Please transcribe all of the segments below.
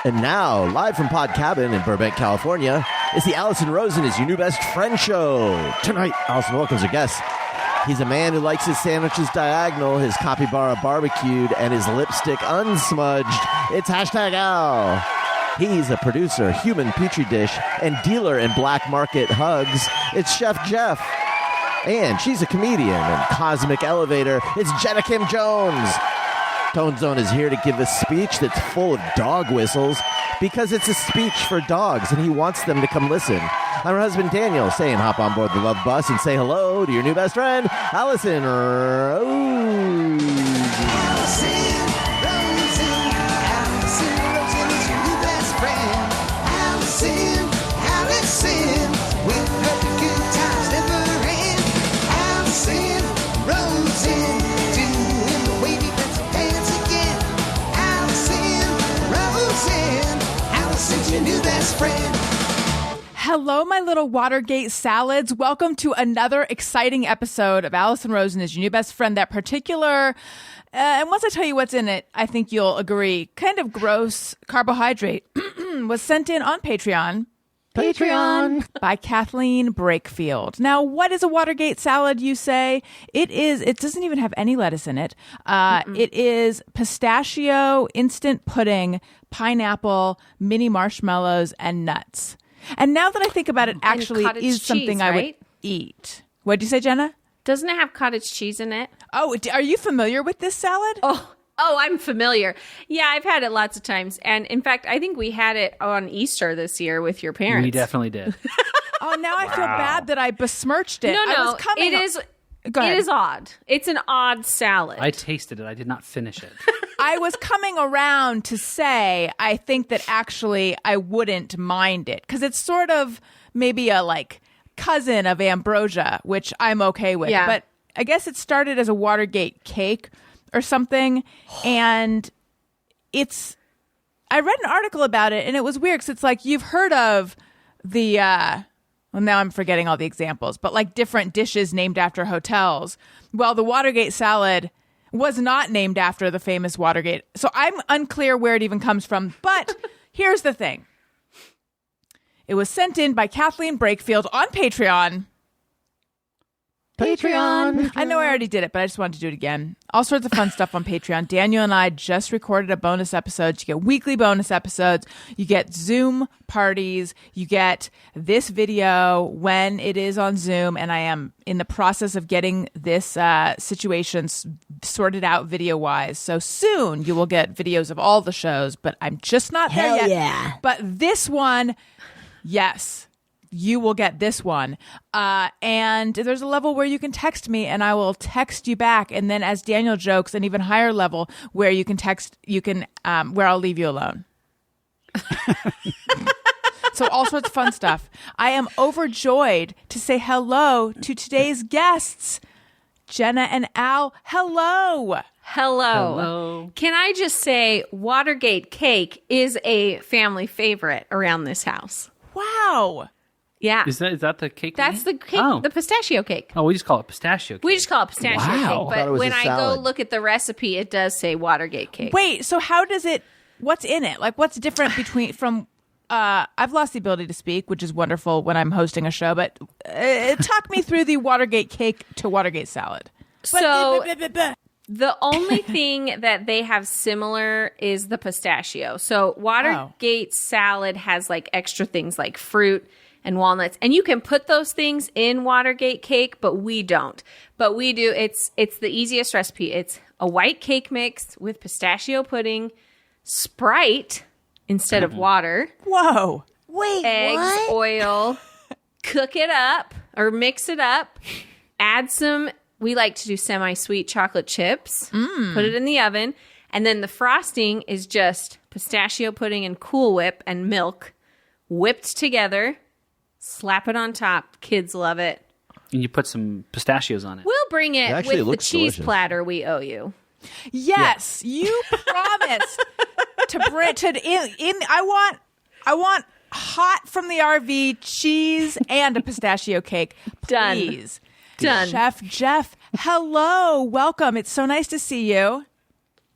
And now, live from Pod Cabin in Burbank, California, it's the Allison Rosen is Your New Best Friend show. Tonight, Allison welcomes a guest. He's a man who likes his sandwiches diagonal, his capybara barbecued, and his lipstick unsmudged. It's hashtag Al. He's a producer, human petri dish, and dealer in black market hugs. It's Chef Jeff. And she's a comedian and cosmic elevator. It's Jenna Kim Jones. Tone Zone is here to give a speech that's full of dog whistles because it's a speech for dogs and he wants them to come listen. I'm her husband Daniel saying hop on board the love bus and say hello to your new best friend, Allison Rosen. Allison is your new best friend. Allison, with her good times never end. Allison Rosen, doing the wavy pencil dance again. Allison's your new best friend. Hello, my little Watergate salads. Welcome to another exciting episode of Allison Rosen is Your New Best Friend. That particular, and once I tell you what's in it, I think you'll agree, kind of gross carbohydrate was sent in on Patreon by Kathleen Brakefield. Now, what is a Watergate salad, you say? It doesn't even have any lettuce in it. It is pistachio, instant pudding, pineapple, mini marshmallows, and nuts. And now that I think about it, actually is something cheese, I would right? eat. What'd you say, Jenna? Doesn't it have cottage cheese in it? Oh, are you familiar with this salad? Oh, I'm familiar. Yeah, I've had it lots of times. And in fact, I think we had it on Easter this year with your parents. We definitely did. Oh, now I feel bad that I besmirched it. No, it is. Go ahead. It is odd. It's an odd salad. I tasted it. I did not finish it. I was coming around to say I think that actually I wouldn't mind it because it's sort of maybe a cousin of ambrosia, which I'm okay with. Yeah. But I guess it started as a Watergate cake or something, and I read an article about it, and it was weird because it's like you've heard of the well, now I'm forgetting all the examples, but different dishes named after hotels. Well, the Watergate salad was not named after the famous Watergate. So I'm unclear where it even comes from. But here's the thing. It was sent in by Kathleen Brakefield on Patreon. I know I already did it, but I just wanted to do it again. All sorts of fun stuff on Patreon. Daniel and I just recorded a bonus episode. You get weekly bonus episodes. You get Zoom parties. You get this video when it is on Zoom. And I am in the process of getting this situation sorted out video-wise. So soon you will get videos of all the shows, but I'm just not there yet. Yeah. But this one, yes. You will get this one. And there's a level where you can text me and I will text you back. And then as Daniel jokes, an even higher level where you can where I'll leave you alone. So all sorts of fun stuff. I am overjoyed to say hello to today's guests, Jenna and Al. Hello. Hello. Can I just say Watergate cake is a family favorite around this house. Wow. Yeah. Is that the cake? That's the cake, Oh. the pistachio cake. Oh, we just call it pistachio cake. We just call it pistachio Wow. I cake. thought it But was when a I go salad. look at the recipe, it does say Watergate cake. Wait, so how does it, what's in it? What's different from, I've lost the ability to speak, which is wonderful when I'm hosting a show, but talk me through the Watergate cake to Watergate salad. So the only thing that they have similar is the pistachio. So Watergate salad has extra things like fruit and walnuts, and you can put those things in Watergate cake, but we don't. But we do. It's the easiest recipe. It's a white cake mix with pistachio pudding, Sprite instead of water. Whoa. Wait, Eggs, oil, cook it up or mix it up, add some, we like to do semi-sweet chocolate chips, put it in the oven, and then the frosting is just pistachio pudding and Cool Whip and milk whipped together, slap it on top. Kids love it. And you put some pistachios on it. We'll bring it actually with the looks cheese delicious. platter we owe you. Yes, you promised to bring in. I want hot from the RV cheese and a pistachio cake. Done. Please. Done. Chef Jeff, hello. Welcome. It's so nice to see you.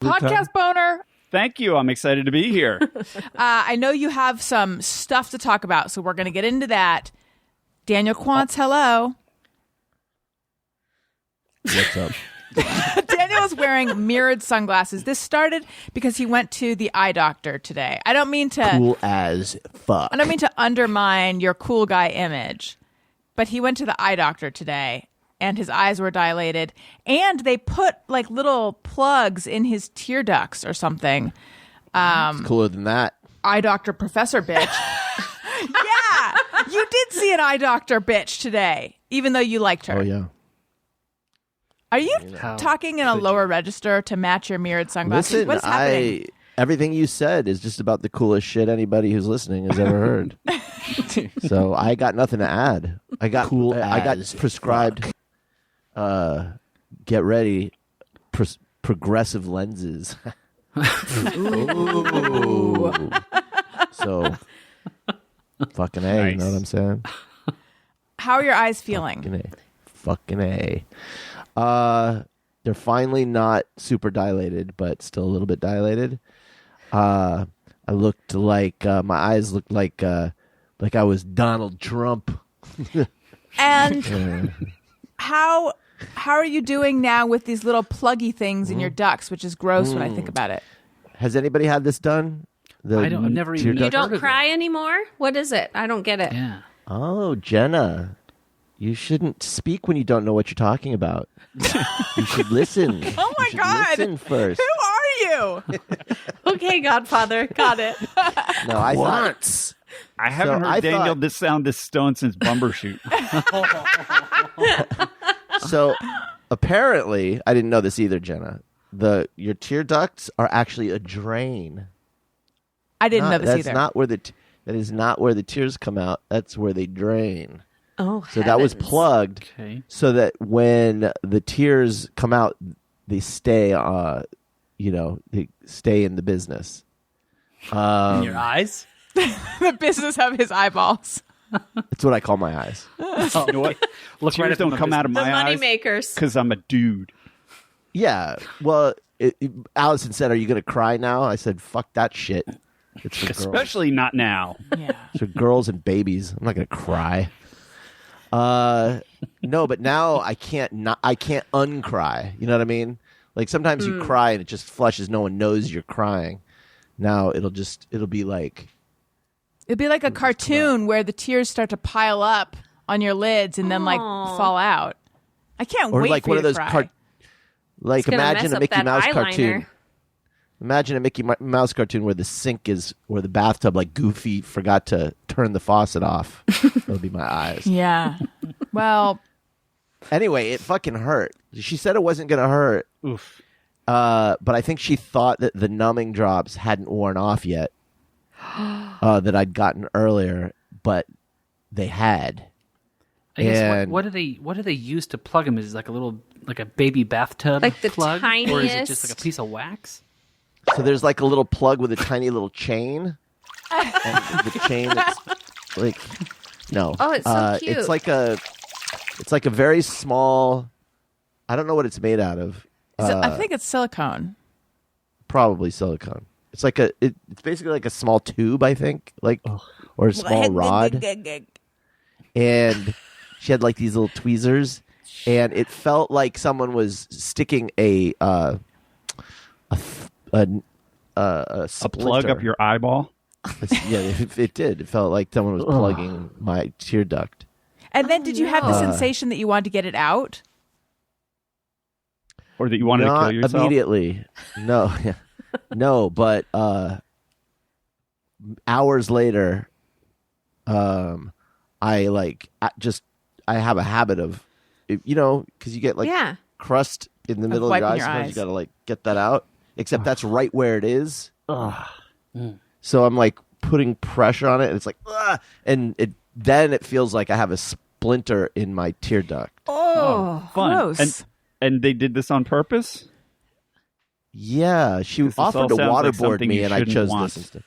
Podcast boner. Thank you. I'm excited to be here. I know you have some stuff to talk about, so we're going to get into that. Daniel Quantz, hello. What's up? Daniel is wearing mirrored sunglasses. This started because he went to the eye doctor today. I don't mean to Cool as fuck. I don't mean to undermine your cool guy image, but he went to the eye doctor today and his eyes were dilated and they put like little plugs in his tear ducts or something. It's cooler than that. Eye doctor professor bitch. Yeah, you did see an eye doctor bitch today, even though you liked her. Oh, yeah. Are you talking in a lower register to match your mirrored sunglasses? Listen, What's happening? everything you said is just about the coolest shit anybody who's listening has ever heard. So I got nothing to add. I got prescribed. Get ready, progressive lenses. Ooh. So, fucking A. Nice. You know what I'm saying? How are your eyes feeling? Fucking A. They're finally not super dilated, but still a little bit dilated. I looked like my eyes looked like I was Donald Trump. And how are you doing now with these little pluggy things in your ducts, which is gross when I think about it? Has anybody had this done? I've never even. You don't cry anymore? What is it? I don't get it. Yeah. Oh, Jenna, you shouldn't speak when you don't know what you're talking about. You should listen. Oh my God. Listen first. Who are you? Okay, Godfather. Got it. No, I thought. I haven't So heard I Daniel thought- this sound this stoned since Bumbershoot. So apparently, I didn't know this either, Jenna. Your tear ducts are actually a drain. I didn't know this That's either. not where that is not where the tears come out. That's where they drain. Oh, So that was heavens. plugged Okay. so that when the tears come out, they stay. They stay in the business. In your eyes? The business of his eyeballs. That's what I call my eyes. You know what? Look right Tears at don't them come out of The my money eyes makers. because I'm a dude. Yeah. Well, Allison said, "Are you going to cry now?" I said, "Fuck that shit." It's for girls. Especially not now. Yeah. It's for girls and babies. I'm not going to cry. No, but now I can't uncry. You know what I mean? Like sometimes you cry and it just flushes. No one knows you're crying. Now it'll be like. It'd be like a cartoon where the tears start to pile up on your lids and then like fall out. I can't Or wait like for one you of those to cry. like gonna imagine mess a up Mickey that Mouse eyeliner. cartoon. Imagine a Mickey Mouse cartoon where the sink is where the bathtub, like Goofy forgot to turn the faucet off. That'll be my eyes. Yeah. Well, Anyway, it fucking hurt. She said it wasn't gonna hurt. Oof. But I think she thought that the numbing drops hadn't worn off yet. That I'd gotten earlier, but they had. I guess And- what do they use to plug them? Is it like a baby bathtub Like the plug, or is it just tiniest? like a piece of wax? So there's like a little plug with a tiny little chain. And the chain that's like no. Oh, it's so cute. It's like a very small. I don't know what it's made out of. I think it's silicone. Probably silicone. It's like it's basically like a small tube, I think, or a small rod. And she had like these little tweezers, and it felt like someone was sticking a Plug up your eyeball. Yeah, it did. It felt like someone was plugging my tear duct. And then did you have the sensation that you wanted to get it out? Or that you wanted to Not kill yourself. immediately. No, no. But hours later, I have a habit of, because you get like crust in the middle of your wiping eyes. your Sometimes eyes. you gotta like get that out. Except that's right where it is. So I'm like putting pressure on it, and it's like, and then it feels like I have a splinter in my tear duct. Oh, Fun. gross. And they did this on purpose? Yeah, she This all offered to sounds like waterboard something me, you and I shouldn't chose want. this instead.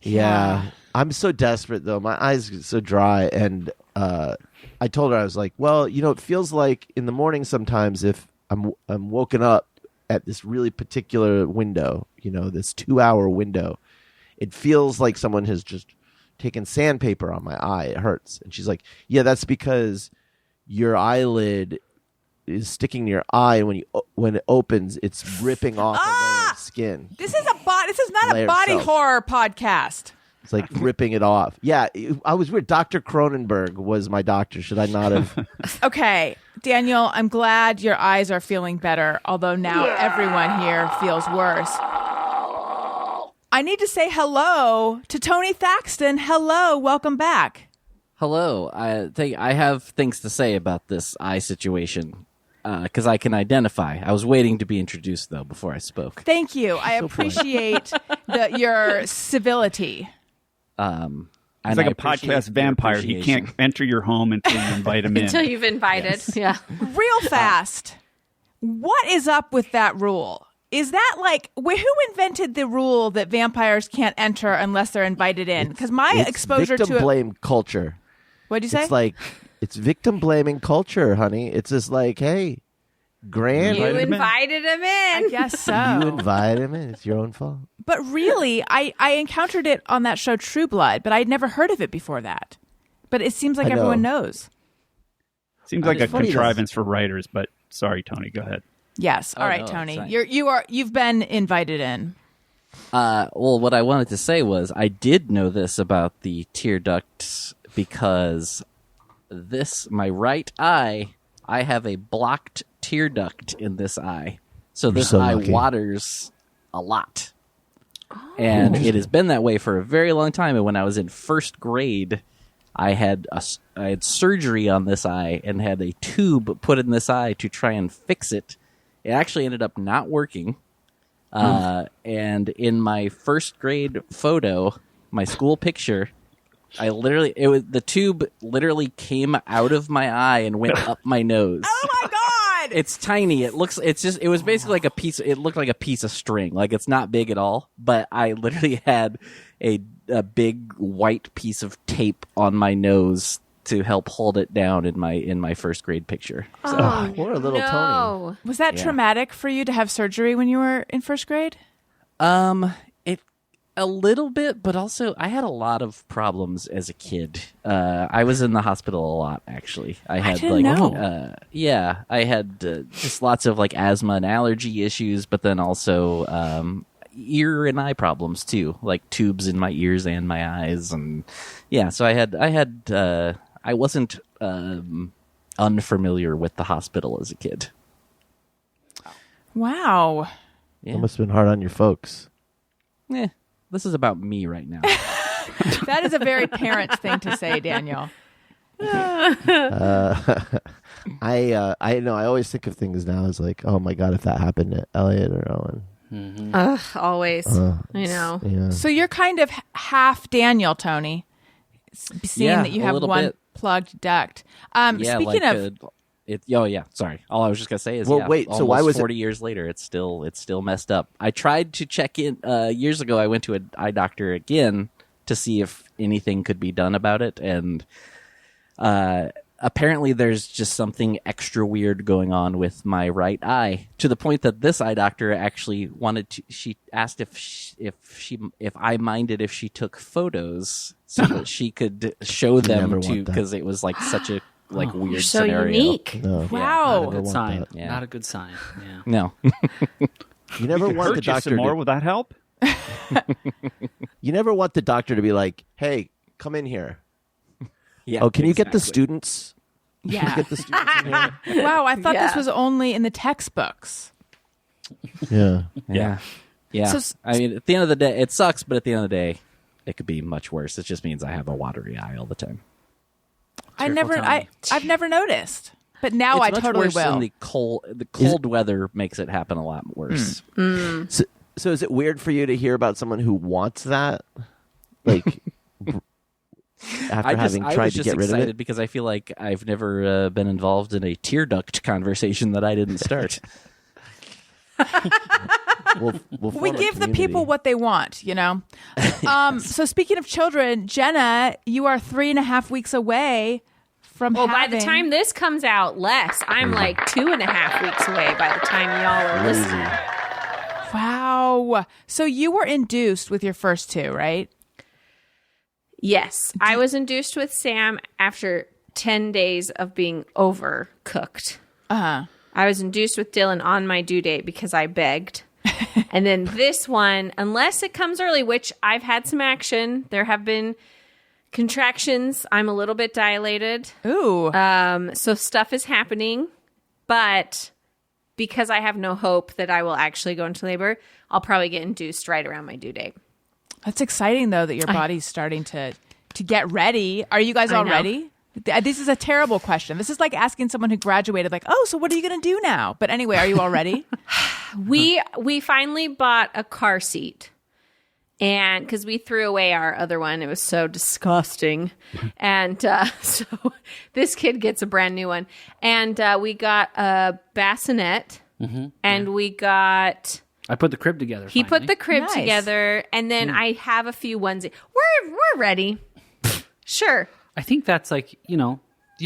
Yeah, I'm so desperate though. My eyes are so dry, and I told her, I was like, well, it feels like in the morning sometimes if I'm woken up at this really particular window, this 2-hour window. It feels like someone has just taken sandpaper on my eye. It hurts. And she's like, yeah, that's because your eyelid is sticking to your eye, and when it opens, it's ripping off a layer of skin. This is not a body horror podcast. It's like ripping it off. Yeah, I was weird. Dr. Cronenberg was my doctor. Should I not have? Okay, Daniel, I'm glad your eyes are feeling better, although now everyone here feels worse. I need to say hello to Tony Thaxton. Hello, welcome back. Hello. I have things to say about this eye situation because I can identify. I was waiting to be introduced, though, before I spoke. Thank you. I appreciate your civility. He's like a podcast vampire. He can't enter your home until you invite him in. Until you've invited. Yes. Yeah. Real fast. What is up with that rule? Is that who invented the rule that vampires can't enter unless they're invited in? Because my exposure to victim blame culture. What'd you say? It's victim blaming culture, honey. It's just like, hey, Grant, you invited him in. I guess so. You invited him in. It's your own fault. But really, I encountered it on that show True Blood, but I'd never heard of it before that. But it seems like everyone knows. Seems like a contrivance for writers, but sorry, Tony, go ahead. Yes. All right, Tony. You've been invited in. Well, what I wanted to say was I did know this about the tear ducts because my right eye, I have a blocked tear duct in this eye. So this eye waters a lot. And it has been that way for a very long time. And when I was in first grade, I had surgery on this eye and had a tube put in this eye to try and fix it. It actually ended up not working. And in my first grade photo, my school picture, the tube literally came out of my eye and went up my nose. Oh my God! It's tiny. It was basically like it looked like a piece of string. Like it's not big at all, but I literally had a big white piece of tape on my nose to help hold it down in my first grade picture. So, poor little Tony. Was that traumatic for you to have surgery when you were in first grade? A little bit, but also I had a lot of problems as a kid. I was in the hospital a lot, actually. I didn't know. I had just lots of asthma and allergy issues, but then also ear and eye problems too, like tubes in my ears and my eyes, and so I wasn't unfamiliar with the hospital as a kid. Wow. It must have been hard on your folks. This is about me right now. That is a very parent thing to say, Daniel. I know. I always think of things now as like, oh my God, if that happened to Elliot or Owen. Mm-hmm. Always. Yeah. So you're kind of half Daniel, Tony, seeing that you have one plugged duct. Speaking of... Sorry. All I was just gonna say is, wait. So why was 40 years later? It's still messed up. I tried to check in years ago. I went to an eye doctor again to see if anything could be done about it, and apparently there's just something extra weird going on with my right eye, to the point that this eye doctor actually wanted to. She asked if I minded if she took photos so that she could show them to, because it was such a weird so scenario. Unique. No. Wow. Not a good sign. Yeah. Not a good sign. Yeah. No. You never want the doctor some more. Will that help? You never want the doctor to be like, "Hey, come in here." Yeah. Can you get the students? Yeah. Can you get the students in here? Wow, I thought this was only in the textbooks. Yeah. So, I mean, at the end of the day, it sucks, but at the end of the day, it could be much worse. It just means I have a watery eye all the time. I've never noticed, but now I totally worse will. The cold weather makes it happen a lot worse. So is it weird for you to hear about someone who wants that? Like, after having tried to get rid of it? Because I feel like I've never been involved in a tear duct conversation that I didn't start. We give the people what they want, you know? So speaking of children, Jenna, you are 3.5 weeks away from Well, by having... the time this comes out, less. I'm like 2.5 weeks away by the time y'all are listening. Wow. So you were induced with your first two, right? Yes. I was induced with Sam after 10 days of being overcooked. Uh-huh. I was induced with Dylan on my due date because I begged. And then this one, unless it comes early, which I've had some action, there have been contractions. I'm a little bit dilated. Ooh. So stuff is happening. But because I have no hope that I will actually go into labor, I'll probably get induced right around my due date. That's exciting, though, that your body's starting to get ready. Are you guys all ready? This is a terrible question. This is like asking someone who graduated, like, oh, so what are you going to do now? But anyway, are you all ready? We finally bought a car seat. And because we threw away our other one, it was so disgusting. And so this kid gets a brand new one. And we got a bassinet. And we got... I put the crib together. He finally. put the crib Nice. together. And then I have a few ones. We're ready. Sure. I think that's like, you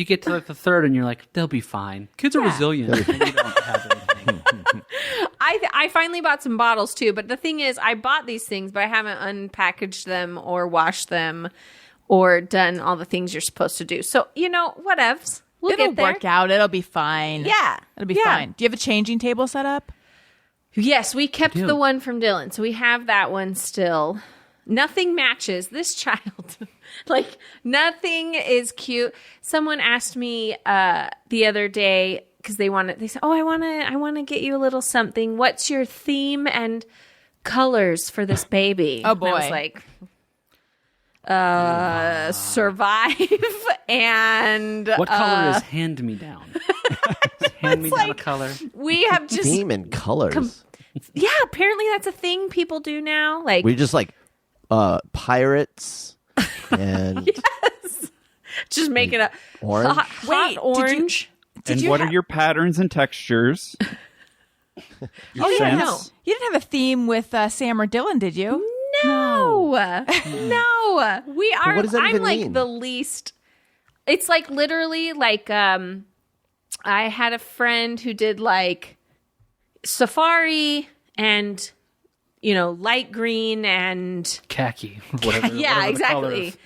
get to like the third and you're like, they'll be fine. Kids are resilient. And you don't have anything. I finally bought some bottles too, but the thing is, I bought these things, but I haven't unpackaged them or washed them or done all the things you're supposed to do. So, whatevs. It'll It'll get there. work out. It'll be fine. Yeah. It'll be fine. Do you have a changing table set up? Yes, we kept the one from Dylan, so we have that one still. Nothing matches this child. Like, nothing is cute. Someone asked me the other day, because they said, oh, I want to get you a little something. What's your theme and colors for this baby? Oh, boy. And I was like, survive and... What color is hand-me-down? Hand-me-down color? We have just... Theme and colors. Yeah, apparently that's a thing people do now. Like, We just like pirates and just make it a orange. hot orange. And what are your patterns and textures? Oh, yeah, no. You didn't have a theme with Sam or Dylan, did you? No. No. We are. what does that I'm even like mean? the least. It's like literally like I had a friend who did like safari and light green and Khaki. Whatever, yeah, whatever the color exactly. of-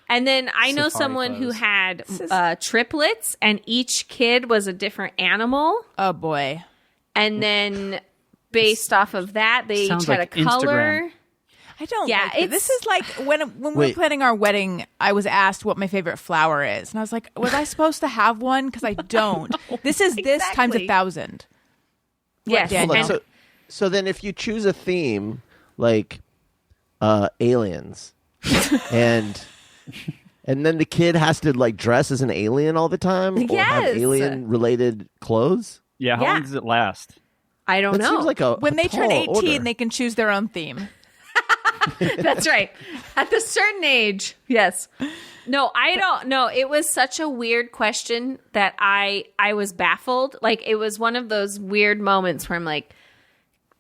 And then I know Safari someone who clothes. had triplets, and each kid was a different animal. Oh, boy. And then based off of that, they each Sounds had like a color. Instagram. I don't Yeah, like it. This is like when we were Wait. planning our wedding, I was asked what my favorite flower is. And I was like, was I supposed to have one? Because I don't. This is this times Exactly. 1,000. Yes. Hold Hold on, and- so then if you choose a theme like aliens and then the kid has to like dress as an alien all the time or have Yes. alien related clothes? Yeah, how Yeah. long does it last? I don't That know. seems like a When they turn tall 18, order. they can choose their own theme. That's right. At a certain age. Yes. No, I don't know. It was such a weird question that I was baffled. Like, it was one of those weird moments where I'm like,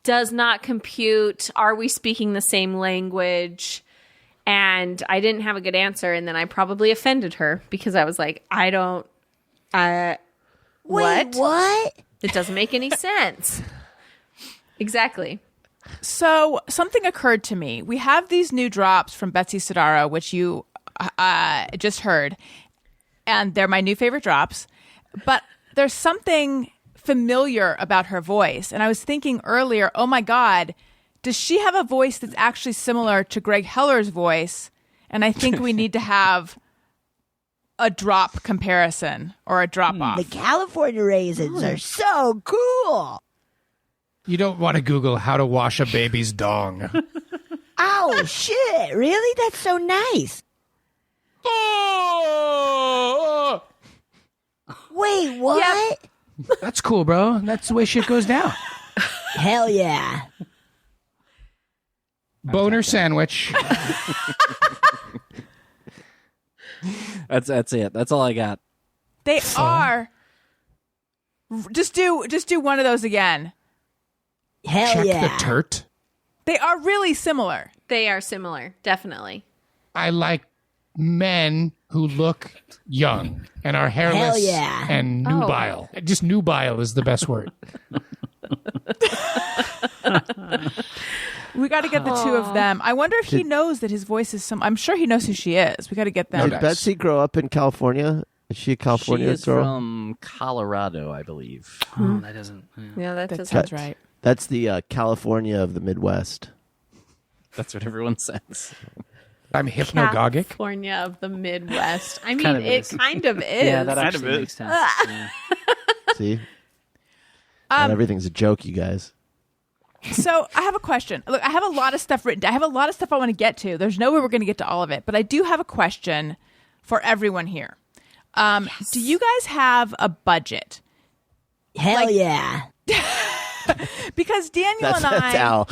does not compute. Are we speaking the same language? And I didn't have a good answer. And then I probably offended her because I was like, I don't, what? It doesn't make any sense. Exactly. So something occurred to me. We have these new drops from Betsy Sodaro, which you just heard, and they're my new favorite drops. But there's something familiar about her voice. And I was thinking earlier, oh my God, does she have a voice that's actually similar to Greg Heller's voice? And I think we need to have a drop comparison or a drop off. The California raisins are so cool. You don't want to Google how to wash a baby's dong. Oh, shit. Really? That's so nice. Oh! Wait, what? That's cool, bro. That's the way shit goes down. Hell yeah. Boner sandwich. That's it. That's all I got. They are. Just do one of those again. Hell Check yeah. the turt. They are really similar. They are similar. Definitely. I like men who look young and are hairless Hell yeah. and nubile. Just nubile is the best word. We got to get the two of them. I wonder if he knows that his voice is some. I'm sure he knows who she is. We got to get them. Did Betsy grow up in California? Is she a California She is girl? from Colorado, I believe. Oh, that doesn't. Yeah, that That doesn't. sounds right. That's the California of the Midwest. That's what everyone says. I'm hypnagogic. California of the Midwest. I mean, Kind of it is. kind of is. Yeah, that Kind of actually is. makes sense. Yeah. See? Not everything's a joke, you guys. So I have a question. Look, I have a lot of stuff written down. I have a lot of stuff I want to get to. There's no way we're going to get to all of it, but I do have a question for everyone here. Do you guys have a budget? Hell yeah. Because Daniel and I... That's Al.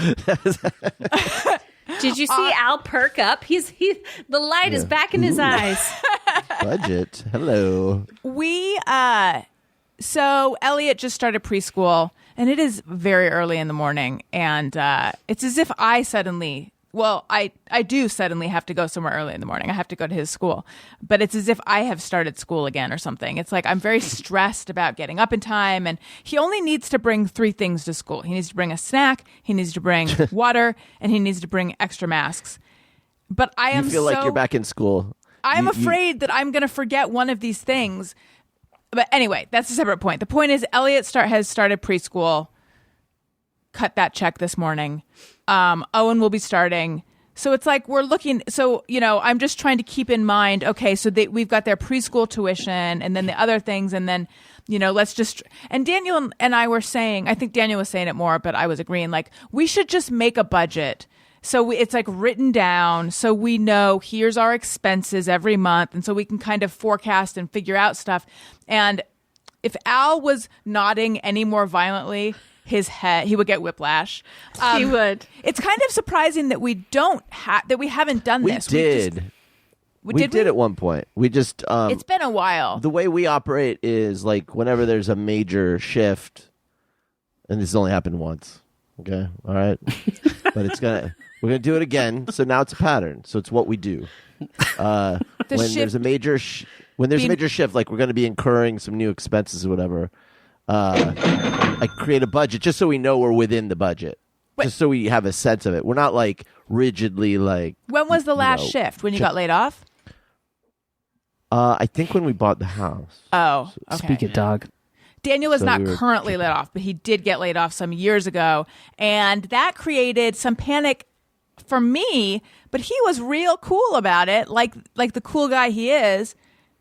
Did you see Al perk up? The light is back in his eyes. Budget. Hello. So Elliot just started preschool, and it is very early in the morning, and it's as if I do suddenly have to go somewhere early in the morning. I have to go to his school, but it's as if I have started school again or something. It's like I'm very stressed about getting up in time, and he only needs to bring 3 things to school. He needs to bring a snack, he needs to bring water, and he needs to bring extra masks. But I am You feel like you're back in school. I'm afraid that I'm going to forget one of these things. But anyway, that's a separate point. The point is Elliot has started preschool. Cut that check this morning. Owen will be starting. So it's like we're looking. So, I'm just trying to keep in mind, okay, so we've got their preschool tuition and then the other things. And then, let's just. And Daniel and I were saying, I think Daniel was saying it more, but I was agreeing, like, we should just make a budget. So it's like written down so we know here's our expenses every month. And so we can kind of forecast and figure out stuff. And if Al was nodding any more violently, his head, he would get whiplash. He would. It's kind of surprising that we haven't done this. We did. We did at one point. We just. It's been a while. The way we operate is like whenever there's a major shift, and this has only happened once. Okay, all right, but we're gonna do it again. So now it's a pattern. So it's what we do. When there's a major shift, like we're going to be incurring some new expenses or whatever. I create a budget just so we know we're within the budget. Just so we have a sense of it. We're not like rigidly like. When was the last shift? When you got laid off? I think when we bought the house. Oh, okay. Speak it, dog. Daniel is not currently laid off, but he did get laid off some years ago. And that created some panic for me, but he was real cool about it, like the cool guy he is.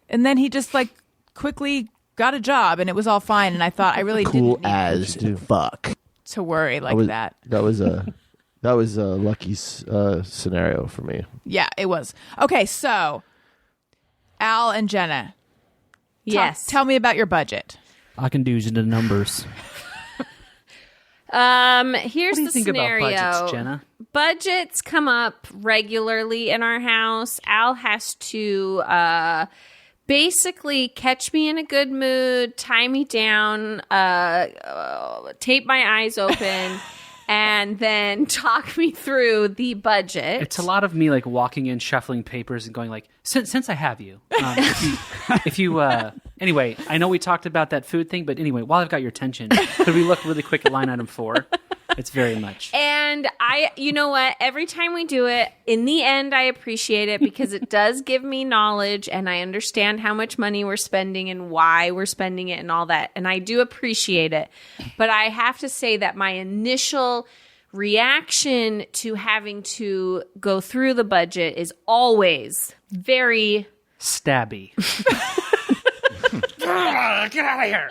And then he just like quickly got a job and it was all fine. And I thought I really cool didn't as to fuck to worry like that. That was a lucky scenario for me. Yeah, it was. Okay, so Al and Jenna. Yes. Tell me about your budget. I can do the numbers. Here's What do you the think scenario. about budgets, Jenna? Budgets come up regularly in our house. Al has to basically catch me in a good mood, tie me down, tape my eyes open, and then talk me through the budget. It's a lot of me like walking in, shuffling papers, and going like, "Since I have you, if you anyway, I know we talked about that food thing, but anyway, while I've got your attention, could we look really quick at line item 4? It's very much. And you know what? Every time we do it, in the end, I appreciate it because it does give me knowledge and I understand how much money we're spending and why we're spending it and all that. And I do appreciate it. But I have to say that my initial reaction to having to go through the budget is always very stabby. Get out of here.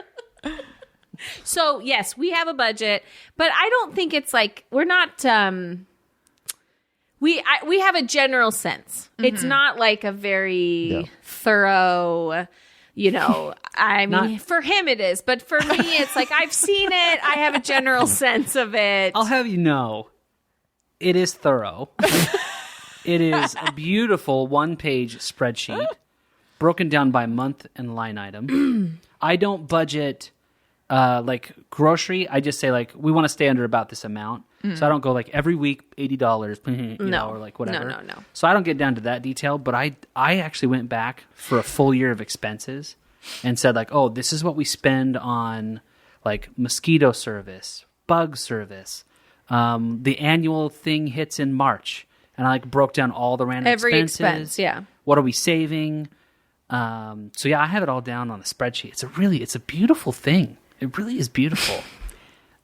So, yes, we have a budget, but I don't think it's like we're not we have a general sense. Mm-hmm. It's not like a very thorough, I mean, for him it is, but for me it's like I've seen it, I have a general sense of it. I'll have you know, it is thorough. It is a beautiful 1-page spreadsheet broken down by month and line item. I don't budget like grocery. I just say like we want to stay under about this amount. So I don't go like every week $80, you know, or like whatever. No. So I don't get down to that detail, but I actually went back for a full year of expenses and said like, oh, this is what we spend on like mosquito service, bug service. The annual thing hits in March, and I like broke down all the random Every expenses. expense, yeah. What are we saving? So yeah, I have it all down on a spreadsheet. It's a beautiful thing. It really is beautiful.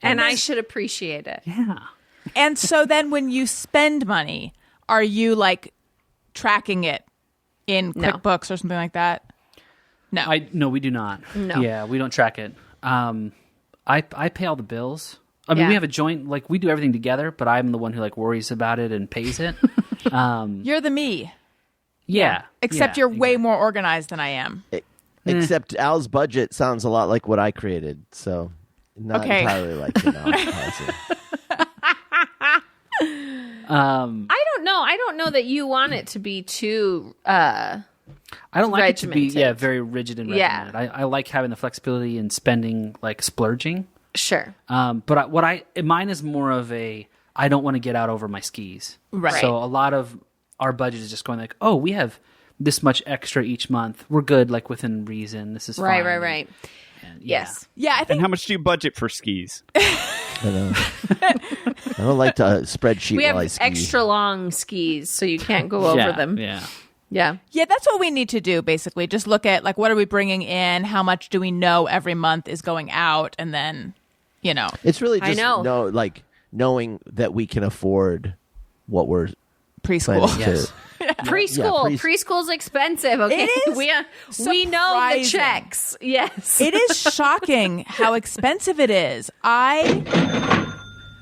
And I should appreciate it. Yeah. And so then when you spend money, are you like tracking it in No. QuickBooks or something like that? No. No, we do not. No. Yeah, we don't track it. I pay all the bills. I mean, Yeah. we have a joint, like we do everything together, but I'm the one who like worries about it and pays it. You're the me. Yeah. Except Yeah, you're way more organized than I am. Except Al's budget sounds a lot like what I created, so not Okay. entirely like Al's policy. I don't know. I don't know that you want it to be too. I don't like it to be regimented. very rigid and Yeah. regimented. I like having the flexibility in spending, like splurging. Sure. But mine is more of a I don't want to get out over my skis. Right. So a lot of our budget is just going like, oh, we have this much extra each month. We're good, like within reason. This is Right. fine. Right. And, Yes. Yeah, I And think how much do you budget for skis? I don't like to spreadsheet We have while I ski. extra long skis, so you can't go over them. Yeah. Yeah. yeah, that's what we need to do basically. Just look at like what are we bringing in, how much do we know every month is going out, and then, you know. It's really I just know. knowing that we can afford what we're Preschool. planning Yes. to. Preschool. Yeah, Preschool's expensive. Okay, It is we know the surprising. checks. Yes, It is shocking how expensive it is. I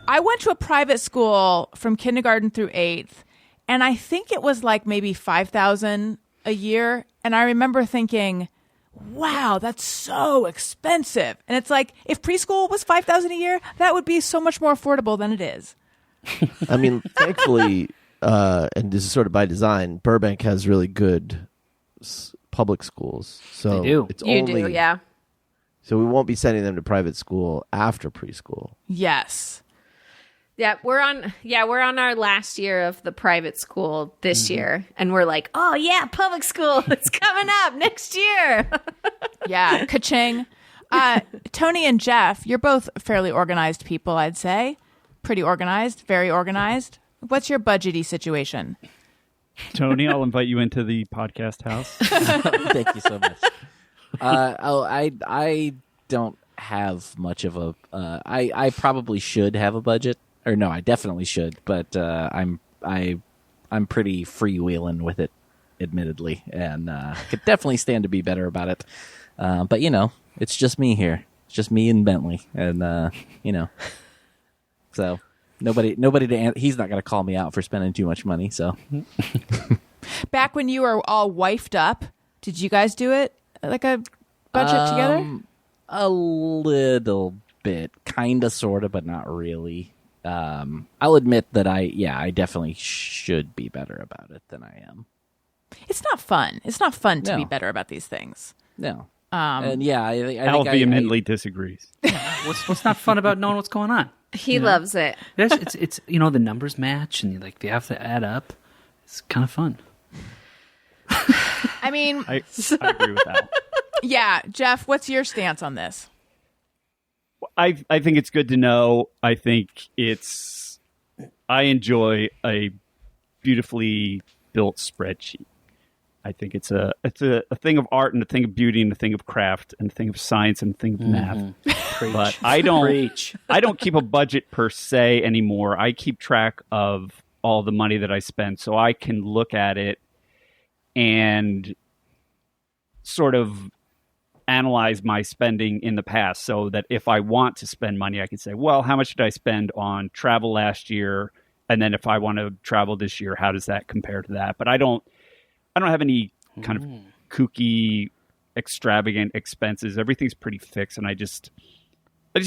went to a private school from kindergarten through 8th, and I think it was like maybe $5,000 a year. And I remember thinking, wow, that's so expensive. And it's like, if preschool was $5,000 a year, that would be so much more affordable than it is. I mean, thankfully, and this is sort of by design, Burbank has really good public schools. So They do. It's you only, do. Yeah. So we won't be sending them to private school after preschool. Yes. Yeah, we're on our last year of the private school this year, and we're like, oh yeah, public school, it's coming up next year. Yeah. Ka-ching. Tony and Jeff, you're both fairly organized people, I'd say. Pretty organized, very organized. What's your budgety situation? Tony, I'll invite you into the podcast house. Thank you so much. I don't have much of a. I probably should have a budget, or no, I definitely should. But I'm pretty freewheeling with it, admittedly, and could definitely stand to be better about it. But you know, it's just me here. It's just me and Bentley, and you know, so. Nobody he's not going to call me out for spending too much money, so. Back when you were all wifed up, did you guys do it like a budget together? A little bit, kind of, sort of, but not really. I'll admit that I definitely should be better about it than I am. It's not fun. It's not fun to No. be better about these things. No. And yeah, I Al think vehemently disagrees. What's not fun about knowing what's going on? He loves it. It's the numbers match and like they have to add up. It's kind of fun. I mean, I agree with that. yeah, Jeff, what's your stance on this? I think it's good to know. I think I enjoy a beautifully built spreadsheet. I think it's a thing of art and a thing of beauty and a thing of craft and a thing of science and a thing of math. But I don't keep a budget per se anymore. I keep track of all the money that I spend so I can look at it and sort of analyze my spending in the past so that if I want to spend money, I can say, well, how much did I spend on travel last year? And then if I want to travel this year, how does that compare to that? But I don't have any kind of kooky, extravagant expenses. Everything's pretty fixed. And I just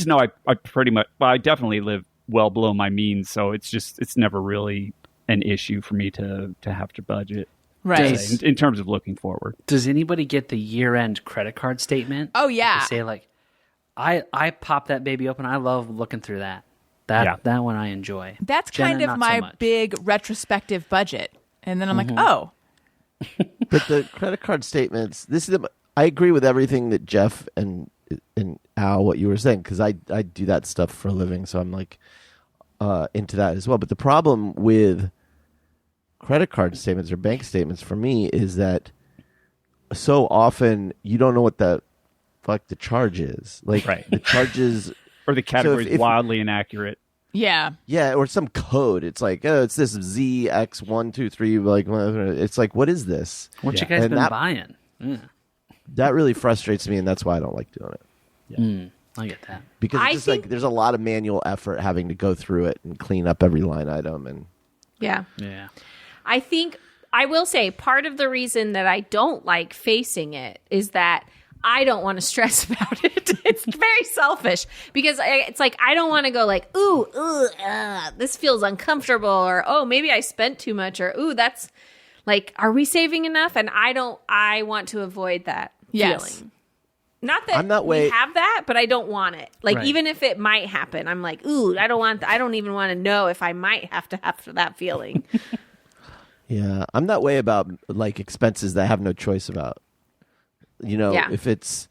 know I pretty much, well, I definitely live well below my means. So it's never really an issue for me to have to budget. Right. In terms of looking forward. Does anybody get the year-end credit card statement? Oh, yeah. They say like, I pop that baby open. I love looking through that. That one I enjoy. That's Jenna, kind of not so my much. big retrospective budget. And then I'm like, oh. But the credit card statements, I agree with everything that Jeff and Al, what you were saying, because I do that stuff for a living, so I'm like into that as well. But the problem with credit card statements or bank statements for me is that so often you don't know what the charge is. Like the charges or the category so is wildly inaccurate. Yeah. Yeah, or some code. It's like, oh, it's this ZX123. Like, it's like, what is this? What you guys been buying? Yeah. That really frustrates me, and that's why I don't like doing it. I get that. Because it's just like there's a lot of manual effort having to go through it and clean up every line item. And Yeah. I think I will say part of the reason that I don't like facing it is that I don't want to stress about it. It's very selfish because it's like I don't want to go like, this feels uncomfortable, or oh, maybe I spent too much, or ooh, that's like, are we saving enough? And I want to avoid that feeling. Not that we have that, but I don't want it. Like even if it might happen, I'm like, ooh, I don't even want to know if I might have that feeling. Yeah, I'm that way about like expenses that I have no choice about. You know, if it's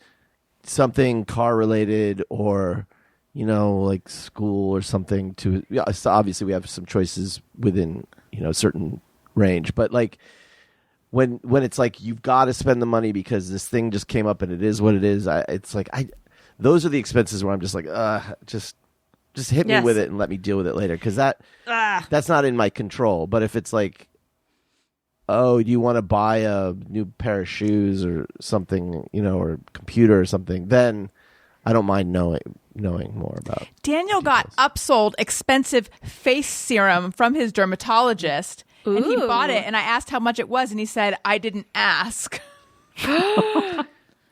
something car related or, you know, like school or something so obviously we have some choices within, you know, a certain range. But like when it's like you've got to spend the money because this thing just came up and it is what it is, those are the expenses where I'm just like, just hit me with it and let me deal with it later. Because that's not in my control. But if it's like, oh, do you want to buy a new pair of shoes or something, you know, or computer or something, then I don't mind knowing more about. Daniel got upsold expensive face serum from his dermatologist, and he bought it, and I asked how much it was, and he said, I didn't ask.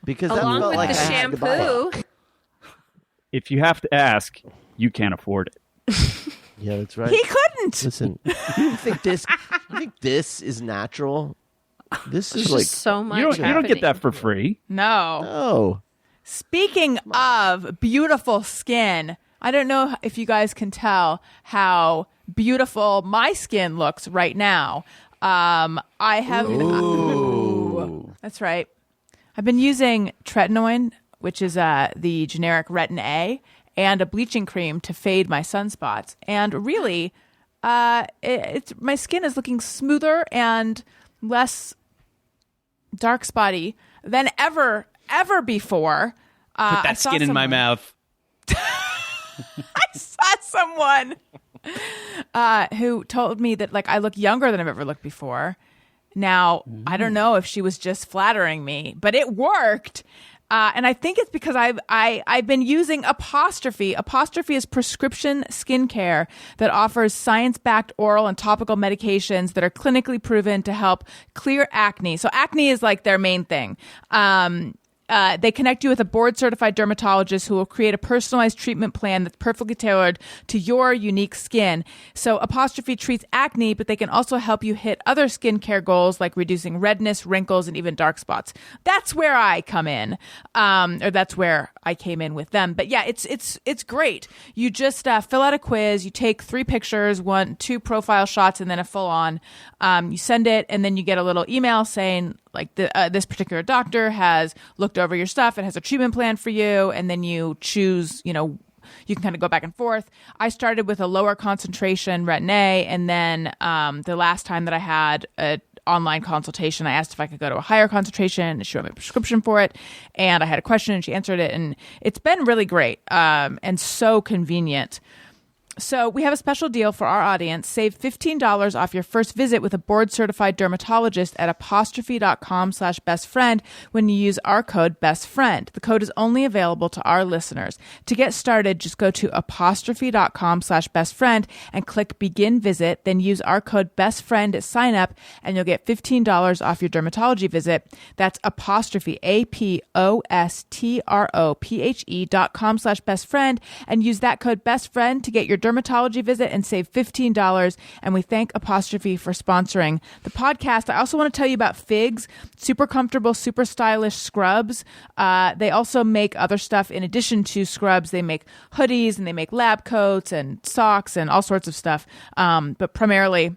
Because along that felt with like the I had to buy shampoo. it. If you have to ask, you can't afford it. Yeah, that's right. He couldn't. Listen, you think this is natural? This is There's like just so much. You don't get that for free. No. Oh. Speaking of beautiful skin, I don't know if you guys can tell how beautiful my skin looks right now. I have. That's right. I've been using tretinoin, which is the generic Retin A, and a bleaching cream to fade my sunspots. And really, my skin is looking smoother and less dark spotty than ever before. Put that skin in my mouth. I saw someone who told me that like I look younger than I've ever looked before. Now, I don't know if she was just flattering me, but it worked. And I think it's because I've been using Apostrophe. Apostrophe is prescription skincare that offers science-backed oral and topical medications that are clinically proven to help clear acne. So acne is like their main thing. They connect you with a board-certified dermatologist who will create a personalized treatment plan that's perfectly tailored to your unique skin. So Apostrophe treats acne, but they can also help you hit other skincare goals like reducing redness, wrinkles, and even dark spots. That's where I come in, or that's where I came in with them. But yeah, it's great. You just fill out a quiz. You take 3 pictures, 2 profile shots, and then a full-on. You send it, and then you get a little email saying, like this particular doctor has looked over your stuff and has a treatment plan for you, and then you choose, you know, you can kind of go back and forth. I started with a lower concentration Retin A, and then the last time that I had an online consultation, I asked if I could go to a higher concentration, and she wrote me a prescription for it, and I had a question, and she answered it, and it's been really great and so convenient. So we have a special deal for our audience. Save $15 off your first visit with a board-certified dermatologist at apostrophe.com/bestfriend when you use our code BESTFRIEND. The code is only available to our listeners. To get started, just go to apostrophe.com/bestfriend and click Begin Visit, then use our code BESTFRIEND at sign up, and you'll get $15 off your dermatology visit. That's apostrophe, APOSTROPHE.com/bestfriend, and use that code BESTFRIEND to get your dermatology visit and save $15. And we thank Apostrophe for sponsoring the podcast. I also want to tell you about Figs, super comfortable, super stylish scrubs. They also make other stuff in addition to scrubs. They make hoodies and they make lab coats and socks and all sorts of stuff, but primarily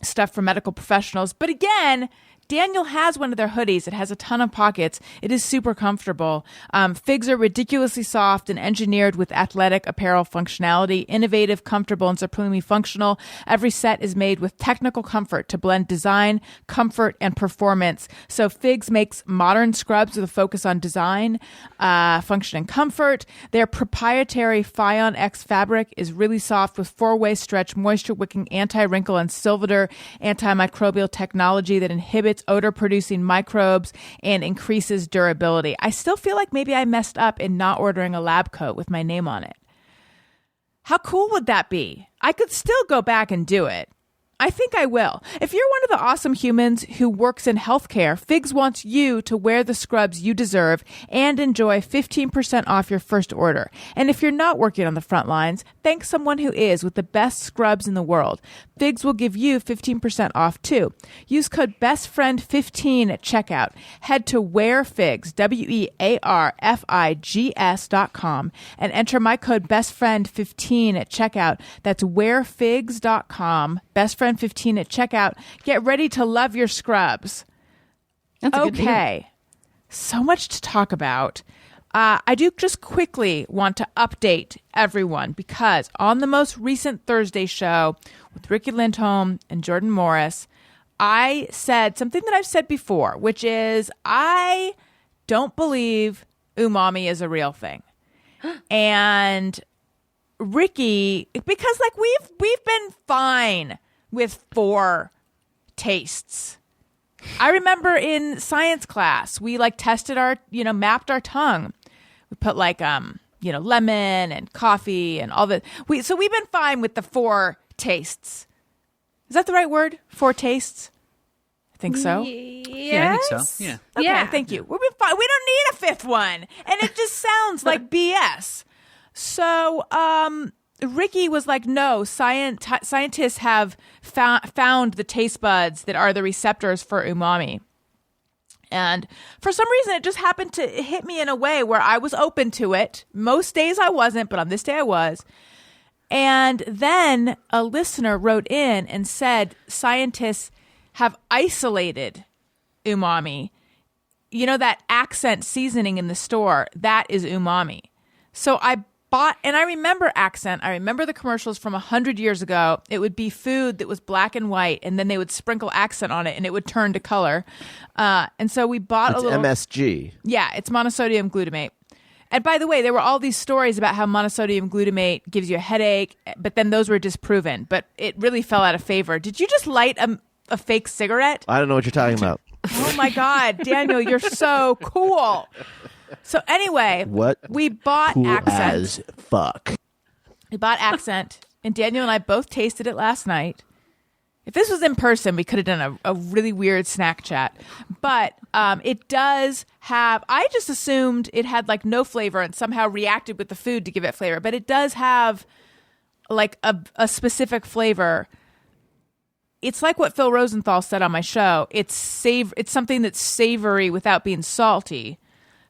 stuff for medical professionals. But again, Daniel has one of their hoodies. It has a ton of pockets. It is super comfortable. Figs are ridiculously soft and engineered with athletic apparel functionality, innovative, comfortable, and supremely functional. Every set is made with technical comfort to blend design, comfort, and performance. So Figs makes modern scrubs with a focus on design, function, and comfort. Their proprietary Fion X fabric is really soft with 4-way stretch, moisture-wicking, anti-wrinkle, and Silvator antimicrobial technology that inhibits odor-producing microbes and increases durability. I still feel like maybe I messed up in not ordering a lab coat with my name on it. How cool would that be? I could still go back and do it. I think I will. If you're one of the awesome humans who works in healthcare, Figs wants you to wear the scrubs you deserve and enjoy 15% off your first order. And if you're not working on the front lines, thank someone who is with the best scrubs in the world. Figs will give you 15% off too. Use code BESTFRIEND15 at checkout. Head to wearfigs, wearfigs.com, and enter my code BESTFRIEND15 at checkout. That's wearfigs.com. BESTFRIEND15 at checkout. Get ready to love your scrubs. That's a good deal. Okay. So much to talk about. I do just quickly want to update everyone because on the most recent Thursday show with Ricky Lindholm and Jordan Morris, I said something that I've said before, which is I don't believe umami is a real thing. And Ricky, because like we've been fine with 4 tastes. I remember in science class, we like tested mapped our tongue. We put like, lemon and coffee and all that. So we've been fine with the 4 tastes. Is that the right word? 4 tastes? I think so. Yeah, I think so. Yeah. Okay, Yeah. thank you. We've been fine. We don't need a 5th one. And it just sounds like BS. So, Ricky was like, no, scientists have found the taste buds that are the receptors for umami. And for some reason, it just happened to hit me in a way where I was open to it. Most days I wasn't, but on this day I was. And then a listener wrote in and said scientists have isolated umami. You know, that accent seasoning in the store, that is umami. So I bought, and I remember accent. I remember the commercials from 100 years ago. It would be food that was black and white, and then they would sprinkle accent on it, and it would turn to color. And so we bought It's a little MSG. Yeah, it's monosodium glutamate. And by the way, there were all these stories about how monosodium glutamate gives you a headache, but then those were disproven. But it really fell out of favor. Did you just light a fake cigarette? I don't know what you're talking about. Oh my God, Daniel, you're so cool. So anyway, we bought Cool accent. as fuck. We bought accent, and Daniel and I both tasted it last night. If this was in person, we could have done a really weird snack chat. But it does have, I just assumed it had like no flavor and somehow reacted with the food to give it flavor. But it does have like a specific flavor. It's like what Phil Rosenthal said on my show. It's something that's savory without being salty.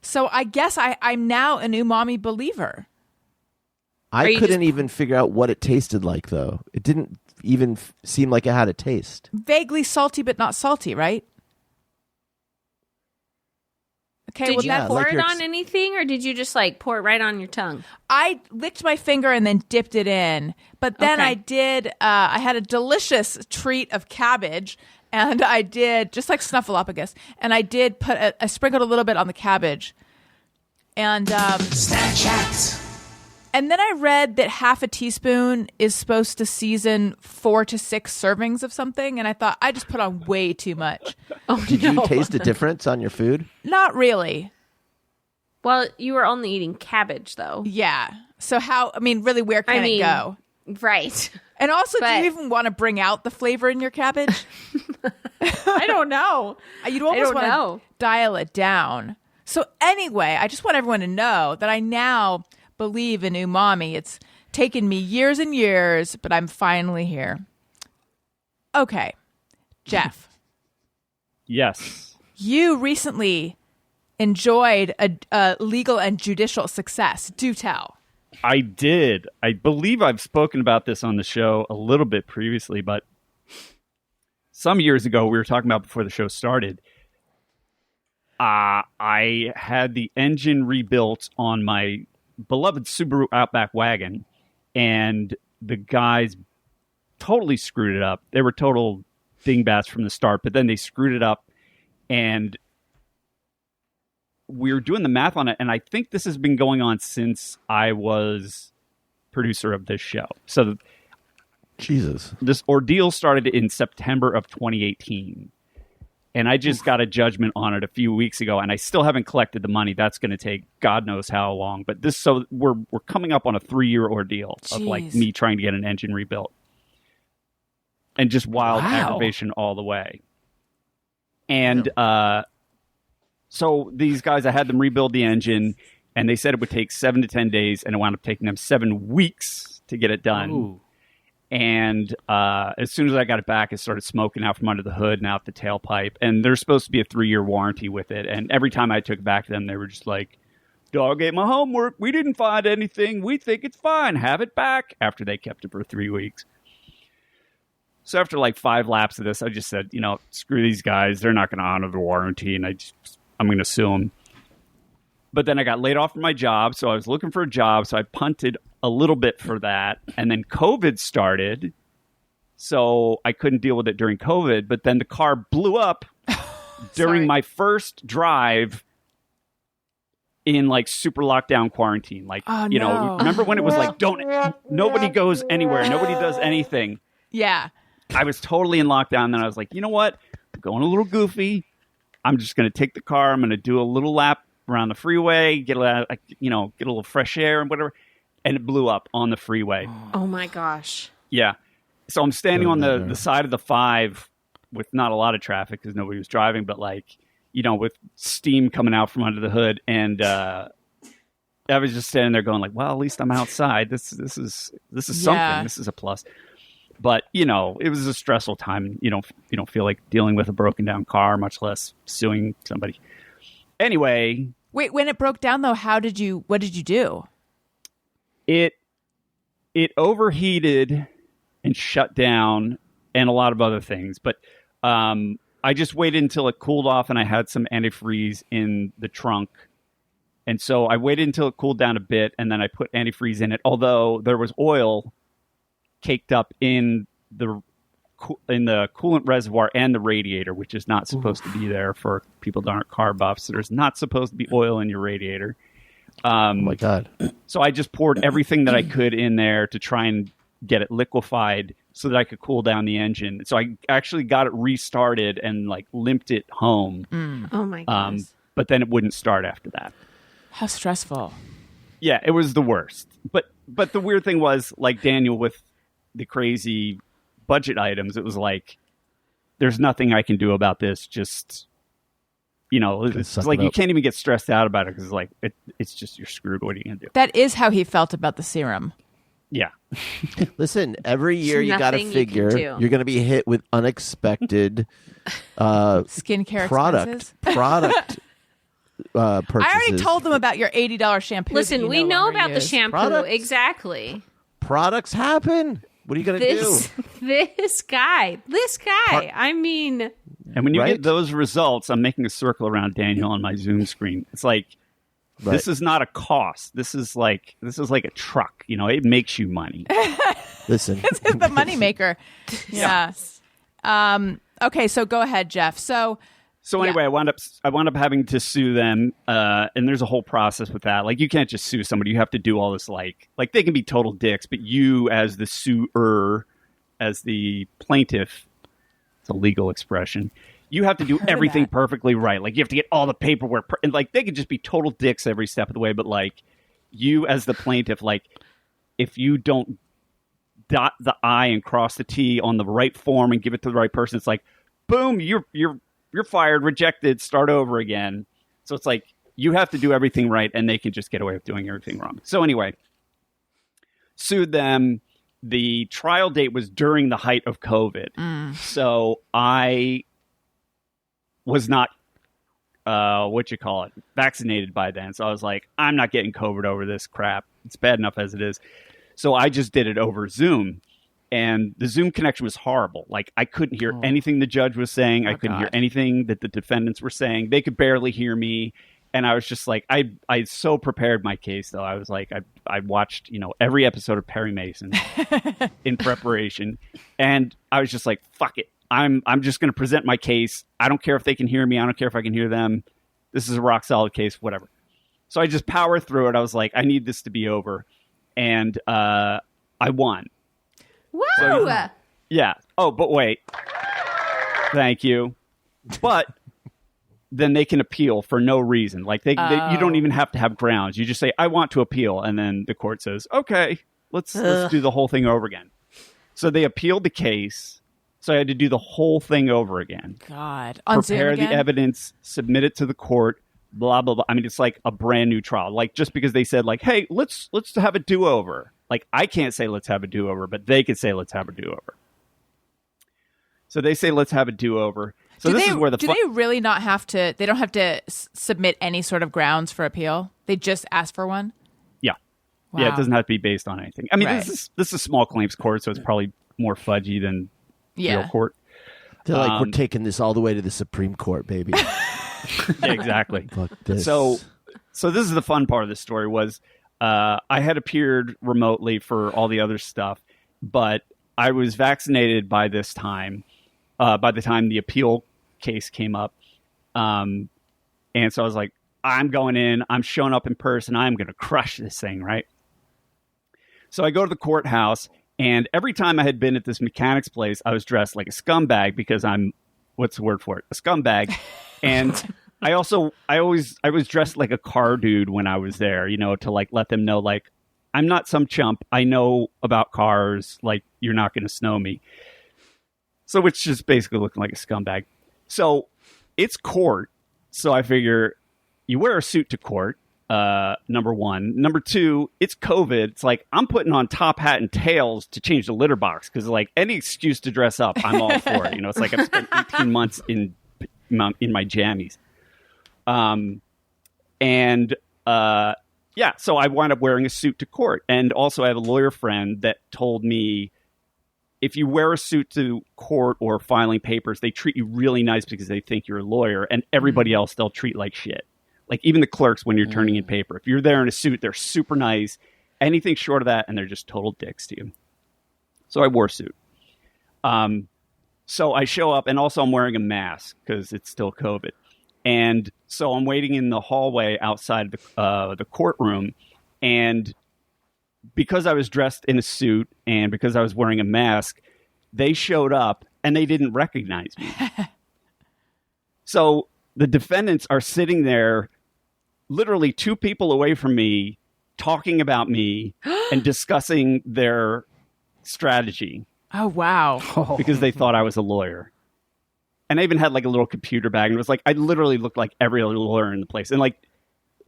So I guess I'm now an umami believer. I couldn't even figure out what it tasted like, though. It didn't even seem like it had a taste. Vaguely salty, but not salty, right? Okay, Did well, you pour it on anything, or did you just like pour it right on your tongue? I licked my finger and then dipped it in. But then I did, I had a delicious treat of cabbage. And I did, just like Snuffleupagus, and I did I sprinkled a little bit on the cabbage. And Snapchat. And then I read that half a teaspoon is supposed to season 4 to 6 servings of something, and I thought I just put on way too much. Did you taste a difference on your food? Not really. Well, you were only eating cabbage, though. Yeah. So really, where can it go? Right. And also, do you even want to bring out the flavor in your cabbage? I don't know. You'd almost want to dial it down. So anyway, I just want everyone to know that I now believe in umami. It taken me years and years, but I'm finally here. Okay, Jeff. Yes. You recently enjoyed a legal and judicial success. Do tell. I did. I believe I've spoken about this on the show a little bit previously, but some years ago, we were talking about before the show started, I had the engine rebuilt on my beloved Subaru Outback wagon, and the guys totally screwed it up. They were total dingbats from the start, but then they screwed it up, and we were doing the math on it, and I think this has been going on since I was producer of this show. So Jesus. This ordeal started in September of 2018. And I just got a judgment on it a few weeks ago, and I still haven't collected the money. That's going to take God knows how long. But we're coming up on a 3-year ordeal of like me trying to get an engine rebuilt, and just wild aggravation all the way. And so these guys, I had them rebuild the engine, and they said it would take 7 to 10 days, and it wound up taking them 7 weeks to get it done. Ooh. And as soon as I got it back, it started smoking out from under the hood and out the tailpipe. And there's supposed to be a 3-year warranty with it. And every time I took it back to them, they were just like, "Dog ate my homework. We didn't find anything. We think it's fine. Have it back." After they kept it for 3 weeks. So after like 5 laps of this, I just said, screw these guys. They're not going to honor the warranty. And I'm going to sue them. But then I got laid off from my job. So I was looking for a job. So I punted a little bit for that, and then COVID started, so I couldn't deal with it during COVID, but then the car blew up during my first drive in like super lockdown quarantine. Like, remember when it was like, nobody goes anywhere, nobody does anything. Yeah. I was totally in lockdown, and then I was like, you know what? I'm going a little goofy. I'm just going to take the car, I'm going to do a little lap around the freeway, get a little fresh air and whatever. And it blew up on the freeway. Oh, my gosh. Yeah. So I'm standing on the side of the 5 with not a lot of traffic because nobody was driving, but with steam coming out from under the hood. And I was just standing there going like, well, at least I'm outside. This is something. This is a plus. But, it was a stressful time. You don't feel like dealing with a broken down car, much less suing somebody. Anyway. Wait, when it broke down, though, what did you do? It overheated and shut down and a lot of other things. But I just waited until it cooled off, and I had some antifreeze in the trunk. And so I waited until it cooled down a bit, and then I put antifreeze in it, although there was oil caked up in the coolant reservoir and the radiator, which is not supposed to be there for people that aren't car buffs. So there's not supposed to be oil in your radiator. Oh my God. So I just poured everything that I could in there to try and get it liquefied so that I could cool down the engine. So I actually got it restarted and limped it home. Oh my gosh. But then it wouldn't start after that. How stressful. Yeah, it was the worst. But the weird thing was, like Daniel with the crazy budget items, it was like, there's nothing I can do about this. Just... it's like you can't even get stressed out about it because it's just you're screwed. What are you going to do? That is how he felt about the serum. Yeah. Listen, every year you got to figure you're going to be hit with unexpected skincare product purchases. I already told them about your $80 shampoo. Listen, we know about the shampoo. Products? Exactly. Products happen. What are you going to do? This guy. I mean... And when you get those results, I'm making a circle around Daniel on my Zoom screen. It's like, this is not a cost. This is like a truck. It makes you money. Listen. It's the moneymaker. Yeah. Okay, so go ahead, Jeff. So anyway, I wound up having to sue them, and there's a whole process with that. Like, you can't just sue somebody. You have to do all this, like they can be total dicks, but you as the suer, as the plaintiff, a legal expression, you have to do everything perfectly right. Like, you have to get all the paperwork and they could just be total dicks every step of the way, but you as the plaintiff, if you don't dot the I and cross the T on the right form and give it to the right person, it's like, boom, you're fired, rejected, start over again. So it's like you have to do everything right, and they can just get away with doing everything wrong. So anyway, sued them. The trial date was during the height of COVID. So I was not, vaccinated by then. So I was like, I'm not getting COVID over this crap. It's bad enough as it is. So I just did it over Zoom. And the Zoom connection was horrible. Like, I couldn't hear anything the judge was saying. I couldn't hear anything that the defendants were saying. They could barely hear me. And I was just like, I so prepared my case, though. I was like, I watched, every episode of Perry Mason in preparation. And I was just like, fuck it. I'm just going to present my case. I don't care if they can hear me. I don't care if I can hear them. This is a rock solid case, whatever. So I just power through it. I was like, I need this to be over. And I won. Woo! So, yeah. Oh, but wait. Thank you. But then they can appeal for no reason. Like you don't even have to have grounds. You just say, I want to appeal. And then the court says, okay, let's do the whole thing over again. So they appealed the case. So I had to do the whole thing over again. God. On Zoom prepare again? the evidence, submit it to the court, blah, blah, blah. I mean, it's like a brand new trial. Like, just because they said, like, hey, let's have a do-over. Like, I can't say let's have a do-over, but they could say let's have a do-over. So they say let's have a do-over. So this is where do they really not have to? They don't have to submit any sort of grounds for appeal. They just ask for one. Yeah, wow. Yeah. It doesn't have to be based on anything. I mean, Right. this is a small claims court, so it's probably more fudgy than real court. They're like, we're taking this all the way to the Supreme Court, baby. Yeah, exactly. Fuck this. So this is the fun part of the story was I had appeared remotely for all the other stuff, but I was vaccinated by this time. By the time the appeal case came up. And so I was like, I'm going in, I'm showing up in person, I'm going to crush this thing, right? So I go to the courthouse, and every time I had been at this mechanic's place, I was dressed like a scumbag because I'm, what's the word for it? A scumbag. And I was dressed like a car dude when I was there, to like let them know, like, I'm not some chump. I know about cars. Like, you're not going to snow me. So it's just basically looking like a scumbag. So it's court. So I figure you wear a suit to court, number one. Number two, it's COVID. It's like I'm putting on top hat and tails to change the litter box because, like, any excuse to dress up, I'm all for it. It's like I've spent 18 months in my jammies. So I wound up wearing a suit to court. And also I have a lawyer friend that told me, if you wear a suit to court or filing papers, they treat you really nice because they think you're a lawyer, and everybody else they'll treat like shit. Like even the clerks when you're turning in paper. If you're there in a suit, they're super nice. Anything short of that, and they're just total dicks to you. So I wore a suit. So I show up, and also I'm wearing a mask because it's still COVID. And so I'm waiting in the hallway outside the courtroom, and because I was dressed in a suit and because I was wearing a mask, they showed up and they didn't recognize me. So the defendants are sitting there literally 2 people away from me talking about me and discussing their strategy. Oh, wow. Because they thought I was a lawyer. And I even had like a little computer bag, and it was like I literally looked like every other lawyer in the place. And like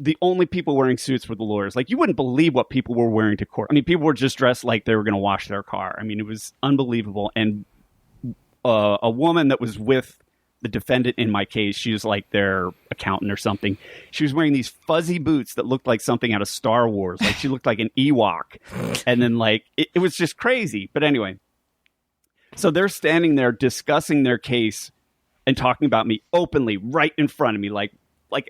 the only people wearing suits were the lawyers. Like, you wouldn't believe what people were wearing to court. I mean, people were just dressed like they were going to wash their car. I mean, it was unbelievable. And a woman that was with the defendant in my case, she was like their accountant or something. She was wearing these fuzzy boots that looked like something out of Star Wars. Like, she looked like an Ewok. And then, like, it was just crazy. But anyway, so they're standing there discussing their case and talking about me openly right in front of me, like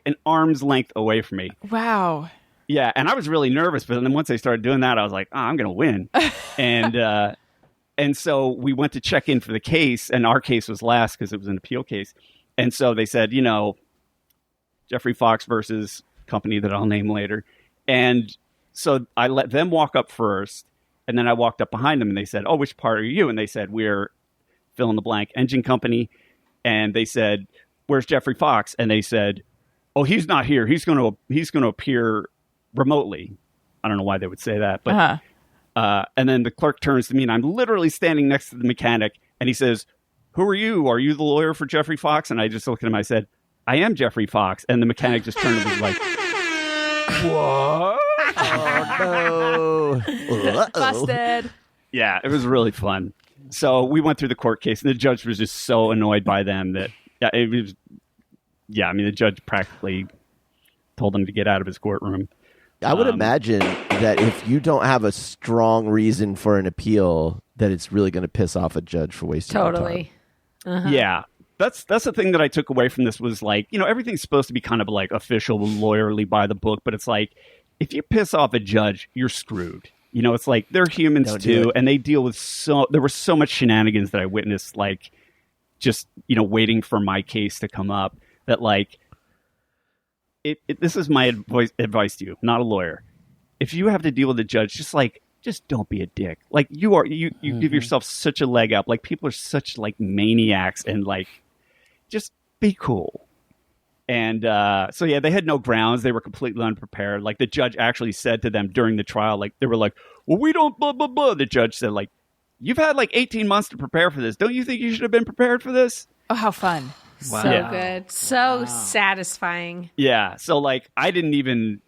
an arm's length away from me. Wow. Yeah, and I was really nervous, but then once they started doing that, I was like, oh, I'm going to win. And so we went to check in for the case, and our case was last because it was an appeal case. And so they said, Jeffrey Fox versus company that I'll name later. And so I let them walk up first, and then I walked up behind them, and they said, oh, which part are you? And they said, we're fill in the blank engine company. And they said, where's Jeffrey Fox? And they said, oh, he's not here. He's going to appear remotely. I don't know why they would say that, but and then the clerk turns to me, and I'm literally standing next to the mechanic, and he says, who are you? Are you the lawyer for Jeffrey Fox? And I just looked at him. I said, I am Jeffrey Fox. And the mechanic just turned and was like, what? Oh, Uh-oh. Busted. Yeah, it was really fun. So we went through the court case, and the judge was just so annoyed by them that it was. Yeah, I mean, the judge practically told him to get out of his courtroom. I would imagine that if you don't have a strong reason for an appeal, that it's really going to piss off a judge for wasting your time. Totally. Yeah. That's the thing that I took away from this was like, everything's supposed to be kind of like official, lawyerly by the book, but it's like, if you piss off a judge, you're screwed. It's like they're humans too, and they deal with there was so much shenanigans that I witnessed, like just, waiting for my case to come up that like, this is my advice to you, not a lawyer. If you have to deal with a judge, just don't be a dick. Like you give yourself such a leg up. Like people are such like maniacs and like, just be cool. And so, yeah, they had no grounds. They were completely unprepared. Like the judge actually said to them during the trial, like they were like, well, we don't blah, blah, blah. The judge said like, you've had like 18 months to prepare for this. Don't you think you should have been prepared for this? Oh, how fun. Wow. So good. So satisfying. Yeah. So like I didn't even,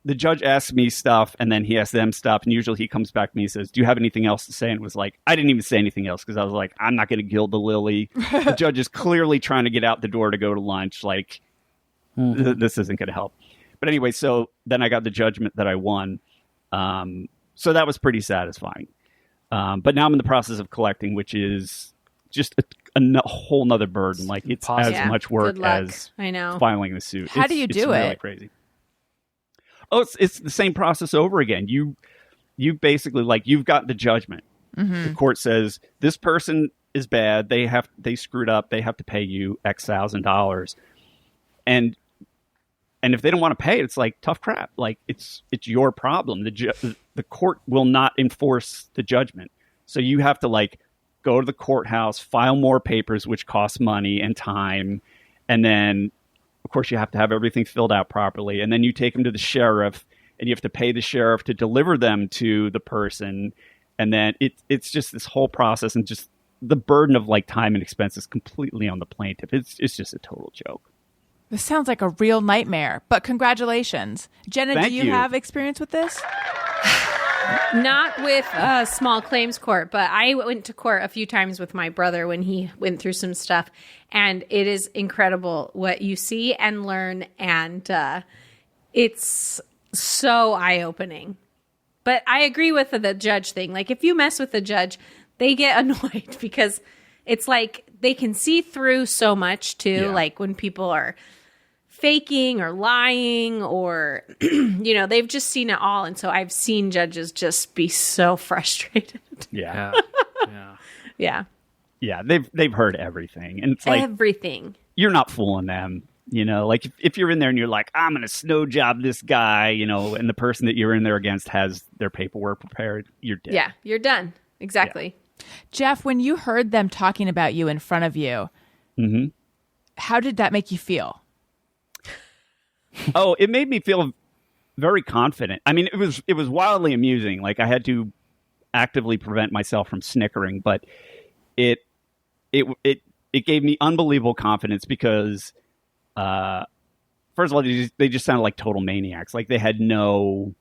the judge asked me stuff and then he asked them stuff. And usually he comes back to me and says, do you have anything else to say? And it was like, I didn't even say anything else because I was like, I'm not going to gild the lily. The judge is clearly trying to get out the door to go to lunch. Like, this isn't going to help. But anyway, so then I got the judgment that I won. So that was pretty satisfying. But now I'm in the process of collecting, which is just a whole nother burden. Like it's as much work as filing the suit. How do you do it's it? Really crazy. Oh, it's the same process over again. You basically like you've got the judgment. Mm-hmm. The court says this person is bad. They screwed up. They have to pay you X $1,000. And if they don't want to pay it, it's like tough crap. Like it's your problem. The court will not enforce the judgment. So you have to like go to the courthouse, file more papers, which costs money and time, and then of course, you have to have everything filled out properly. And then you take them to the sheriff and you have to pay the sheriff to deliver them to the person. And then it's just this whole process and just the burden of like time and expenses completely on the plaintiff. It's just a total joke. This sounds like a real nightmare, but congratulations. Jenna, Thank do you have experience with this? Not with small claims court, but I went to court a few times with my brother when he went through some stuff. And it is incredible what you see and learn. And it's so eye-opening. But I agree with the judge thing. Like, if you mess with the judge, they get annoyed because it's like they can see through so much, too. Yeah. Like, when people are faking or lying or, they've just seen it all. And so I've seen judges just be so frustrated. Yeah. Yeah. Yeah, they've heard everything. And it's like everything. You're not fooling them. Like if you're in there and you're like, I'm going to snow job this guy, and the person that you're in there against has their paperwork prepared, you're dead. Yeah, you're done. Exactly. Yeah. Jeff, when you heard them talking about you in front of you, how did that make you feel? Oh, it made me feel very confident. I mean, it was wildly amusing. Like I had to actively prevent myself from snickering, but it gave me unbelievable confidence because, first of all, they just sounded like total maniacs. Like they had no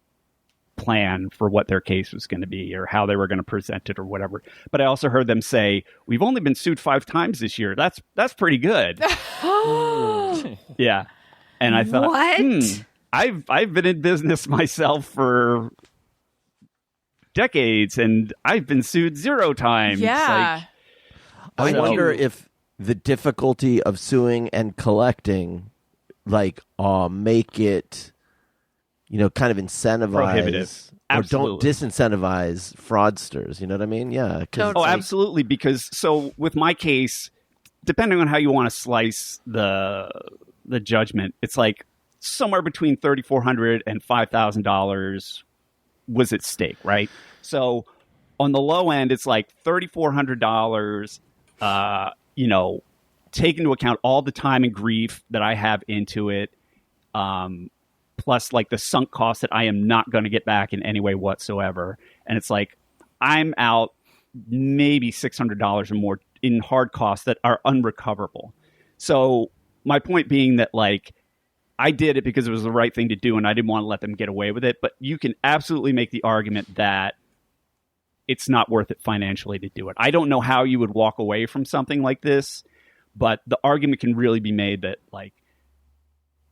plan for what their case was going to be or how they were going to present it or whatever. But I also heard them say, "We've only been sued 5 times this year. That's pretty good." Yeah, and I thought, what? I've been in business myself for decades, and I've been sued 0 times. Yeah. I wonder if the difficulty of suing and collecting, like, make it, kind of incentivize prohibitive. Or don't disincentivize fraudsters. You know what I mean? Yeah. Totally. Oh, absolutely. Because so with my case, depending on how you want to slice the judgment, it's like somewhere between $3,400 and $5,000 was at stake, right? So on the low end, it's like $3,400. Take into account all the time and grief that I have into it, plus like the sunk cost that I am not going to get back in any way whatsoever. And it's like, I'm out maybe $600 or more in hard costs that are unrecoverable. So my point being that like, I did it because it was the right thing to do, and I didn't want to let them get away with it. But you can absolutely make the argument that it's not worth it financially to do it. I don't know how you would walk away from something like this, but the argument can really be made that, like,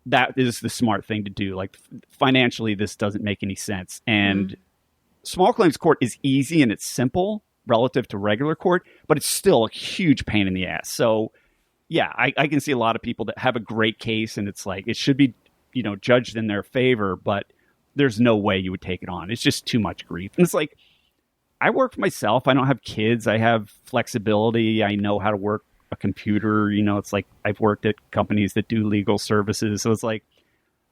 that is the smart thing to do. Like, financially, this doesn't make any sense. And small claims court is easy and it's simple relative to regular court, but it's still a huge pain in the ass. So, yeah, I can see a lot of people that have a great case and it's like, it should be, judged in their favor, but there's no way you would take it on. It's just too much grief. And it's like, I work for myself. I don't have kids. I have flexibility. I know how to work a computer. It's like I've worked at companies that do legal services. So it's like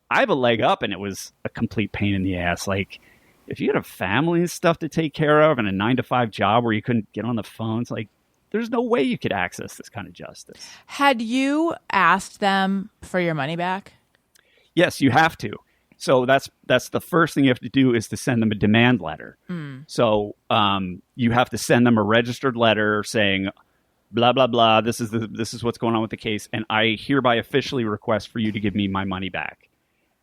I have a leg up, and it was a complete pain in the ass. Like, if you had a family and stuff to take care of and a 9-to-5 job where you couldn't get on the phone, it's like there's no way you could access this kind of justice. Had you asked them for your money back? Yes, you have to. So that's the first thing you have to do is to send them a demand letter. So you have to send them a registered letter saying, blah, blah, blah, this is what's going on with the case, and I hereby officially request for you to give me my money back.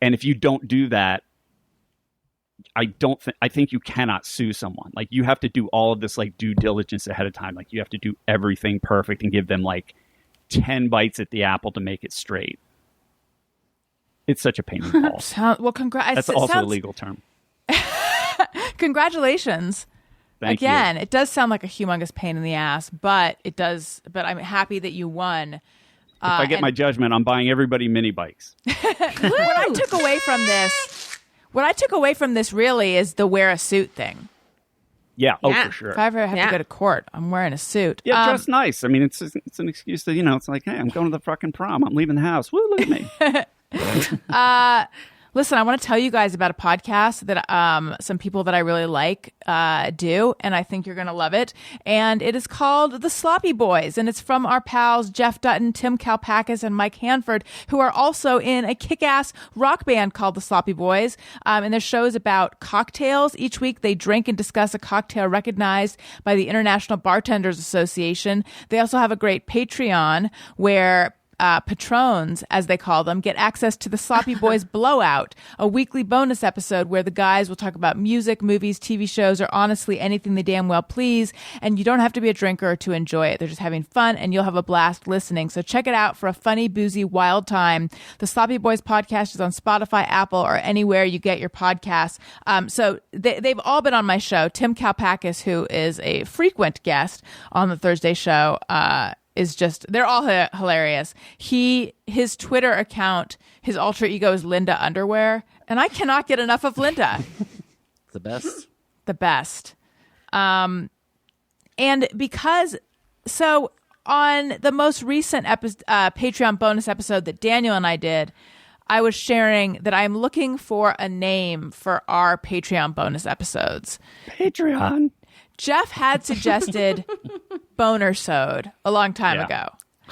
And if you don't do that, I think you cannot sue someone. Like, you have to do all of this, like, due diligence ahead of time. Like, you have to do everything perfect and give them, like, 10 bites at the apple to make it straight. It's such a pain in the balls. That's also a legal term. Congratulations. Thank you. Again, it does sound like a humongous pain in the ass, but I'm happy that you won. If I get my judgment, I'm buying everybody mini bikes. What I took away from this really is the wear a suit thing. Yeah, for sure. If I ever have to go to court, I'm wearing a suit. Yeah, dress nice. I mean, it's an excuse to, it's like, hey, I'm going to the fucking prom. I'm leaving the house. Woo, look at me. Listen, I want to tell you guys about a podcast that some people that I really like do, and I think you're going to love it. And it is called The Sloppy Boys, and it's from our pals Jeff Dutton, Tim Kalpakis, and Mike Hanford, who are also in a kick-ass rock band called The Sloppy Boys. And their show is about cocktails. Each week they drink and discuss a cocktail recognized by the International Bartenders Association. They also have a great Patreon where patrons, as they call them, get access to the Sloppy Boys Blowout, a weekly bonus episode where the guys will talk about music, movies, TV shows, or honestly anything they damn well please. And you don't have to be a drinker to enjoy it. They're just having fun, and you'll have a blast listening. So check it out for a funny, boozy, wild time. The Sloppy Boys podcast is on Spotify, Apple, or anywhere you get your podcasts. So they've all been on my show. Tim Kalpakis, who is a frequent guest on the Thursday show, they're all hilarious. His Twitter account, his alter ego is Linda Underwear, and I cannot get enough of Linda. The best. The best. And so on the most recent Patreon bonus episode that Daniel and I did, I was sharing that I'm looking for a name for our Patreon bonus episodes. Patreon. Jeff had suggested Bonersode a long time ago.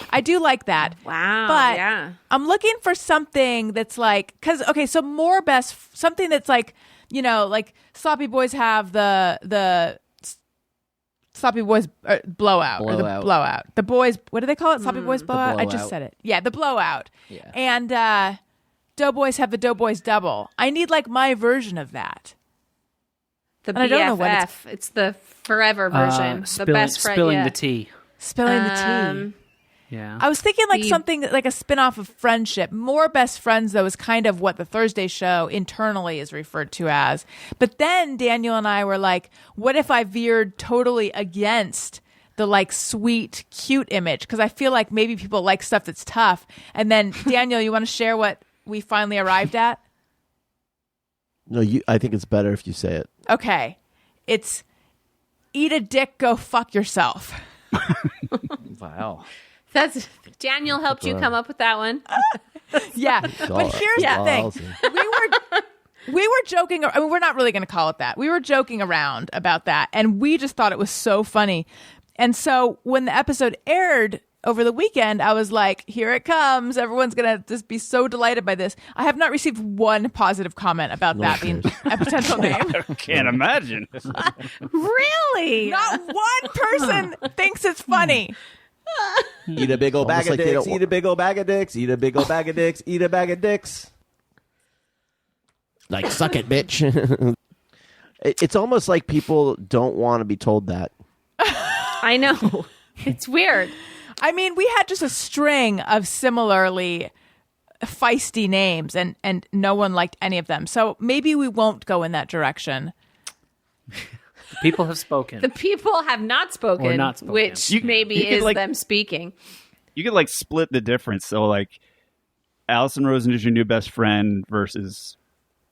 I do like that. Wow. But I'm looking for something that's like, something that's like, like Sloppy Boys have the Sloppy Boys blowout. Or the blowout. The boys, what do they call it? Sloppy Boys blowout? I just said it. Yeah, the blowout. Yeah. And Doughboys have the Doughboys double. I need like my version of that. The BFF. It's the forever version. The best friend. Spilling the tea. Spilling the tea. Yeah. I was thinking like something like a spinoff of Friendship. More Best Friends, though, is kind of what the Thursday show internally is referred to as. But then Daniel and I were like, what if I veered totally against the like sweet, cute image? Because I feel like maybe people like stuff that's tough. And then, Daniel, you want to share what we finally arrived at? No, I think it's better if you say it. Okay. It's eat a dick, go fuck yourself. Wow. That's Daniel helped you come up with that one. Yeah. But here's the thing. We were joking. I mean, we're not really going to call it that. We were joking around about that. And we just thought it was so funny. And so when the episode aired over the weekend, I was like, here it comes. Everyone's going to just be so delighted by this. I have not received one positive comment about that being a potential name. I can't imagine. Really? Not one person thinks it's funny. Eat a big old bag of dicks. Eat a big old bag of dicks. Eat a big old bag of dicks. Eat a bag of dicks. like, suck it, bitch. It's almost like people don't want to be told that. I know. It's weird. I mean, we had just a string of similarly feisty names, and no one liked any of them. So maybe we won't go in that direction. The people have spoken. The people have not spoken, Or not spoken. which You maybe could, is like- them speaking. You could like split the difference. So like, Allison Rosen is your new best friend versus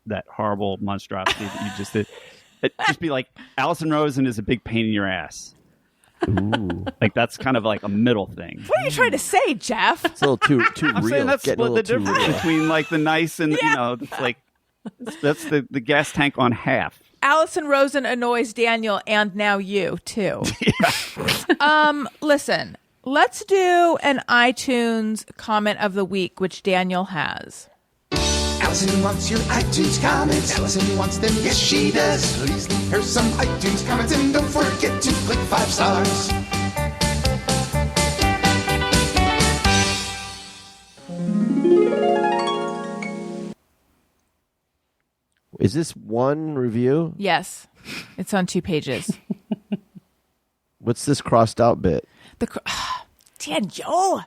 that horrible monstrosity that you just did. It'd just be like, Allison Rosen is a big pain in your ass. Ooh. Like that's kind of like a middle thing. What are you trying to say, Jeff? It's a little too I'm real. saying that's Getting a split the little too difference real. between like the nice and you know, it's like that's the gas tank on half. Allison Rosen annoys Daniel, and now you too. Listen, let's do an iTunes comment of the week, which Daniel has. Allison wants your iTunes comments. Allison wants them, yes she does. Please leave her some iTunes comments and don't forget to click 5 stars. Is this one review? Yes, it's on 2 pages. What's this crossed out bit? Daniel,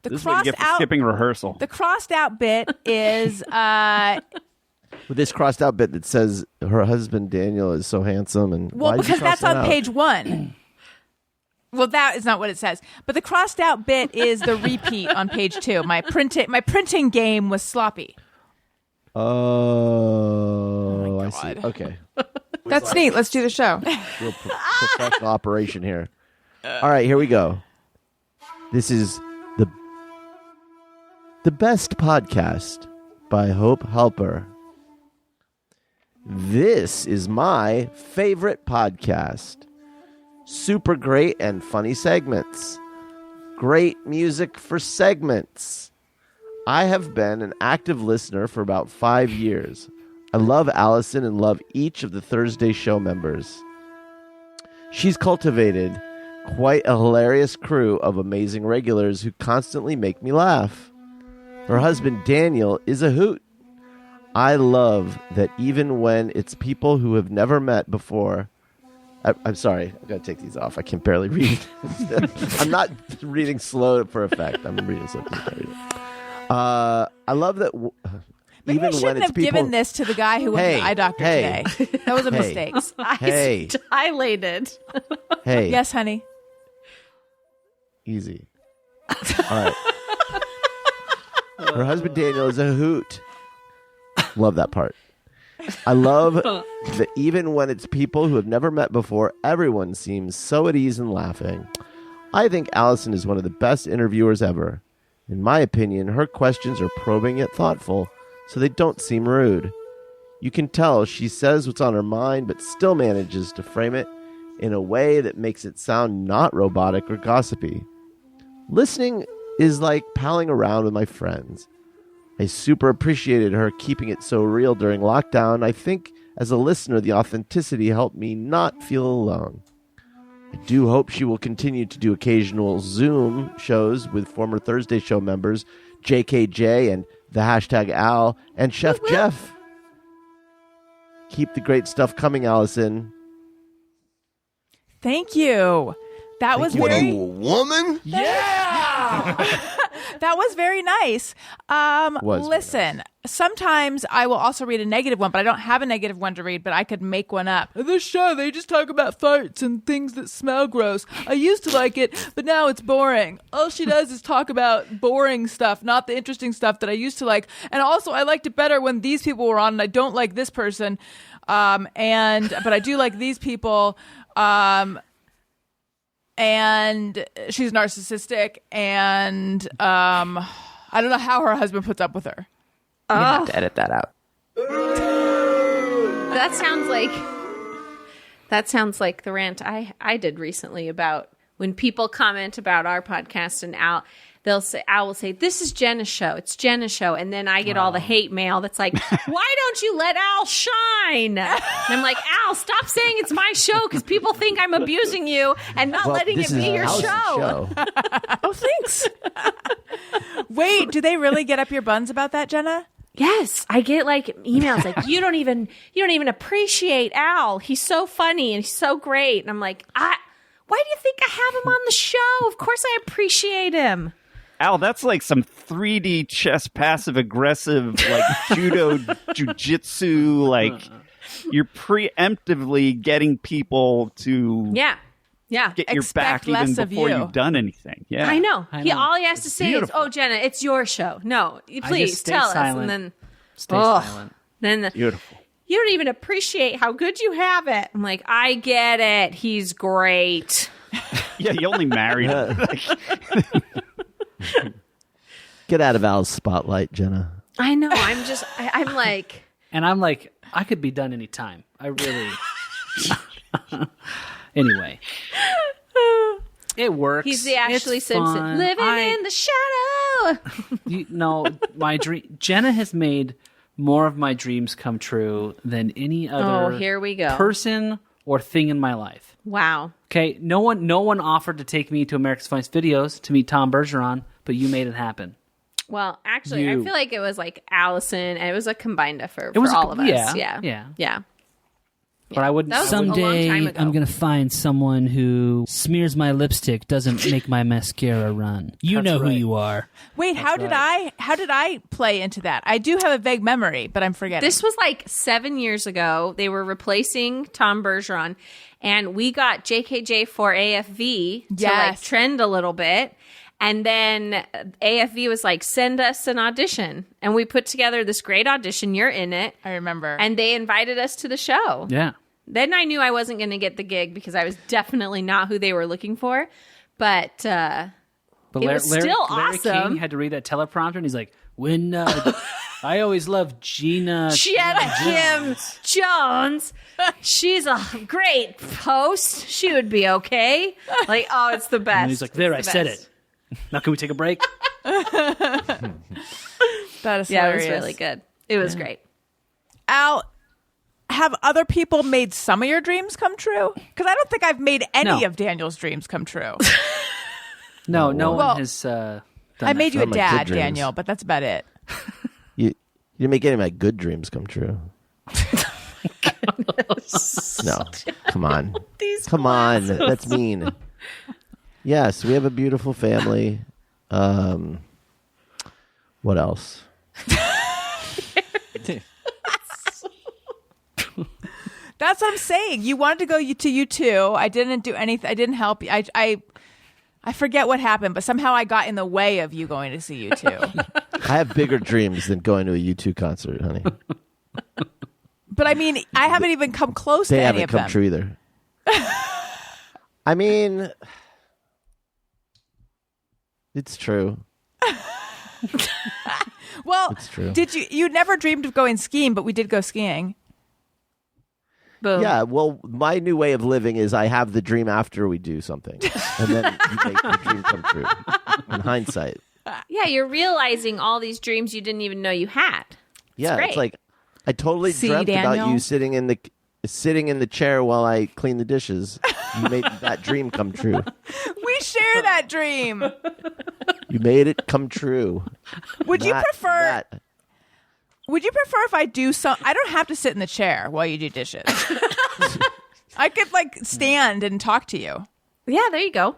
the This is what you crossed get for out. skipping rehearsal. The crossed out bit is With this crossed out bit that says her husband Daniel is so handsome, and well, why did you because cross that's that on out? page 1. Well, that is not what it says. But the crossed out bit is the repeat on page 2. My printing game was sloppy. Oh, I see. Okay, That's neat. Let's do the show. real professional operation here. All right, here we go. This is the best podcast by Hope Helper. This is my favorite podcast. Super great and funny segments. Great music for segments. I have been an active listener for about 5 years. I love Allison and love each of the Thursday show members. She's cultivated quite a hilarious crew of amazing regulars who constantly make me laugh. Her husband Daniel is a hoot. I love that even when it's people who have never met before. I'm sorry, I've got to take these off. I can barely read. I'm not reading slow for effect. I'm reading slow. I love that. Maybe Even I when shouldn't it's have people, given this to the guy who went to the eye doctor today. That was a Hey. mistake. Hey. Eyes dilated. Hey, Yes, honey. easy. All right. Her husband Daniel is a hoot. Love that part. I love that even when it's people who have never met before, everyone seems so at ease and laughing. I think Allison is one of the best interviewers ever. In my opinion, her questions are probing yet thoughtful, so they don't seem rude. You can tell she says what's on her mind, but still manages to frame it in a way that makes it sound not robotic or gossipy. Listening is like palling around with my friends. I super appreciated her keeping it so real during lockdown. I think as a listener, the authenticity helped me not feel alone. I do hope she will continue to do occasional Zoom shows with former Thursday show members JKJ and the hashtag Al and Chef Jeff. Keep the great stuff coming, Allison. Thank you. That was you. very. woman? That was very nice. Listen, sometimes I will also read a negative one, but I don't have a negative one to read, but I could make one up. This show, they just talk about farts and things that smell gross. I used to like it, but now it's boring. All she does is talk about boring stuff, not the interesting stuff that I used to like. And also, I liked it better when these people were on, and I don't like this person. But I do like these people. And she's narcissistic, and I don't know how her husband puts up with her. You have to edit that out. That sounds like the rant I did recently about when people comment about our podcast, and Al will say, "This is Jenna's show. It's Jenna's show," and then I get all the hate mail that's like, "Why don't you let Al shine?" And I'm like, "Al, stop saying it's my show because people think I'm abusing you and not letting it this be is your Allison's show." Oh, thanks. Wait, do they really get up your buns about that, Jenna? Yes, I get like emails like you don't even appreciate Al. He's so funny and he's so great. And I'm like, why do you think I have him on the show? Of course I appreciate him. Al, that's like some 3D chess passive aggressive like judo jujitsu. Like you're preemptively getting people to Yeah. get your back less even of before you. you've done anything. Yeah, I know. I know. All he has to say beautiful. is, "Oh, Jenna, it's your show." No, please stay tell us. silent. And then Stay silent. Then Beautiful. you don't even appreciate how good you have it. I'm like, I get it. He's great. Yeah, you only married him. Get out of Al's spotlight, Jenna. I know. I'm like, And I'm like, I could be done any time. I really. Anyway, it works. he's the Ashley It's Simpson fun. living in the shadow. My dream. Jenna has made more of my dreams come true than any other. Oh, here we go. Person or thing in my life. Wow. Okay, no one offered to take me to America's Funniest Videos to meet Tom Bergeron, but you made it happen. Well, actually, I You. feel like it was like Allison, and it was a combined effort was for a- all of us. yeah. Yeah. But I wouldn't. That was I wouldn't- a long time Someday ago. I'm gonna find someone who smears my lipstick, doesn't make my mascara run. You That's know who right. you are. Wait, how did I play into that? I do have a vague memory, but I'm forgetting. This was like 7 years ago. They were replacing Tom Bergeron, and we got JKJ for AFV to like Yes. trend a little bit. And then AFV was like, send us an audition. And we put together this great audition. You're in it. I remember. And they invited us to the show. Yeah. Then I knew I wasn't going to get the gig because I was definitely not who they were looking for. But But It was still Larry awesome. King had to read that teleprompter, and he's like, "When I always loved Jenna Kim Jones, she's a great host. She would be okay. Like, oh, it's the best. And he's like, "There, I It's the said best. it." Now can we take a break? that is Yeah, it hilarious. was really good. It was great. Al, have other people made some of your dreams come true? Because I don't think I've made any No. of Daniel's dreams come true. No, Well, one has done I that. made you a Some of my dad, good dreams. Daniel, but that's about it. You didn't make any of my good dreams come true. No, come on. Come on. That's mean. Yes, we have a beautiful family. What else? That's what I'm saying. You wanted to go to U2. I didn't do anything. I didn't help you. I forget what happened, but somehow I got in the way of you going to see U2. I have bigger dreams than going to a U2 concert, honey. But I mean, I haven't even come close They to any haven't of come them. true either. I mean, it's true. Well, It's true. did you never dreamed of going skiing, but we did go skiing. Boom. Yeah, well, my new way of living is I have the dream after we do something. And then you make the dream come true. In hindsight. Yeah, you're realizing all these dreams you didn't even know you had. Yeah, great. it's like I totally See, dreamt about Daniel? you sitting in the chair while I clean the dishes. You made that dream come true. We share that dream. You made it come true. Would you Not prefer? that. Would you prefer if I do some? I don't have to sit in the chair while you do dishes. I could like stand and talk to you. Yeah, there you go.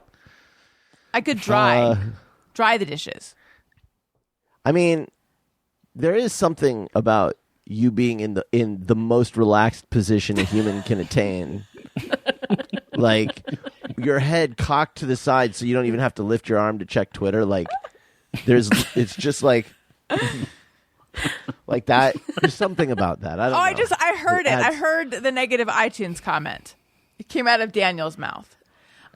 I could dry the dishes. I mean, there is something about you being in the most relaxed position a human can attain. Like your head cocked to the side so you don't even have to lift your arm to check Twitter. Like it's just like that. There's something about that. I don't know. I heard it. adds- I heard the negative iTunes comment. It came out of Daniel's mouth.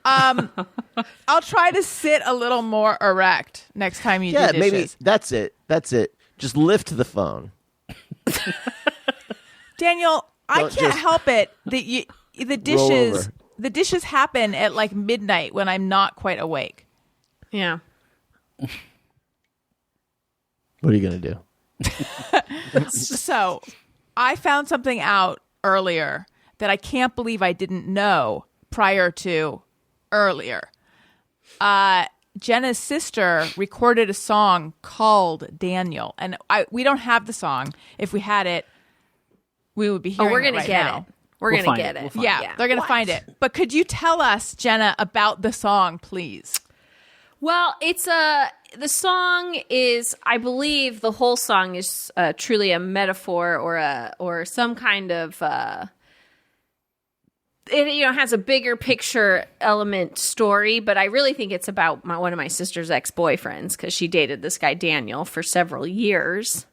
I'll try to sit a little more erect next time you do dishes. maybe that's it. That's it. Just lift the phone. Daniel, I Don't can't just help it that over. the dishes happen at like midnight when I'm not quite awake. Yeah. What are you gonna do? So, I found something out earlier that I can't believe I didn't know prior to earlier. Jenna's sister recorded a song called Daniel, and we don't have the song. If we had it, we would be hearing we're gonna it right get now. it. We're We'll gonna find get it. it. We'll Yeah, they're gonna find it. But could you tell us, Jenna, about the song, please? Well, the song is, I believe, the whole song is truly a metaphor or some kind of. It has a bigger picture element story, but I really think it's about one of my sister's ex-boyfriends because she dated this guy Daniel for several years.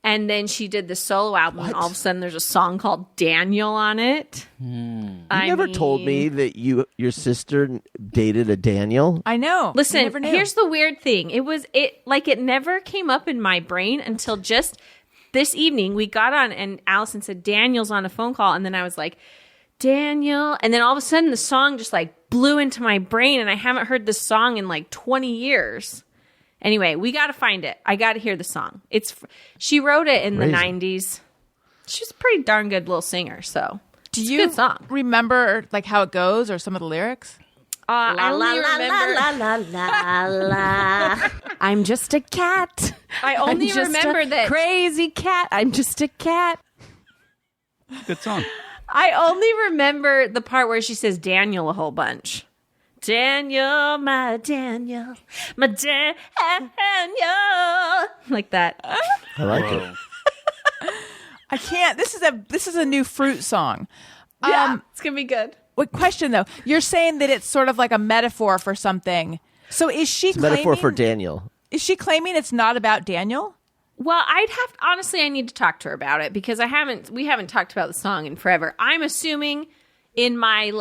And then she did the solo album, and all of a sudden there's a song called Daniel on it. You never told me that your sister dated a Daniel. I know. Listen, never knew. here's the weird thing. It never came up in my brain until just this evening. We got on, and Allison said, Daniel's on a phone call. And then I was like, Daniel. And then all of a sudden the song just like blew into my brain, and I haven't heard this song in like 20 years. Anyway, we got to find it. I got to hear the song. She wrote it in the 90s. She's a pretty darn good little singer, so Do it's you a good song. remember like how it goes or some of the lyrics? I only remember. la. I'm just a cat. I only remember that crazy cat. I'm just a cat. Good song. I only remember the part where she says Daniel a whole bunch. Daniel, my Daniel, my Daniel. Like that. I like it. I can't. This is a new Fruit song. Yeah, it's going to be good. Wait, question though. You're saying that it's sort of like a metaphor for something. So is she claiming Metaphor for Daniel. Is she claiming it's not about Daniel? Well, honestly, I need to talk to her about it because we haven't talked about the song in forever. I'm assuming in my,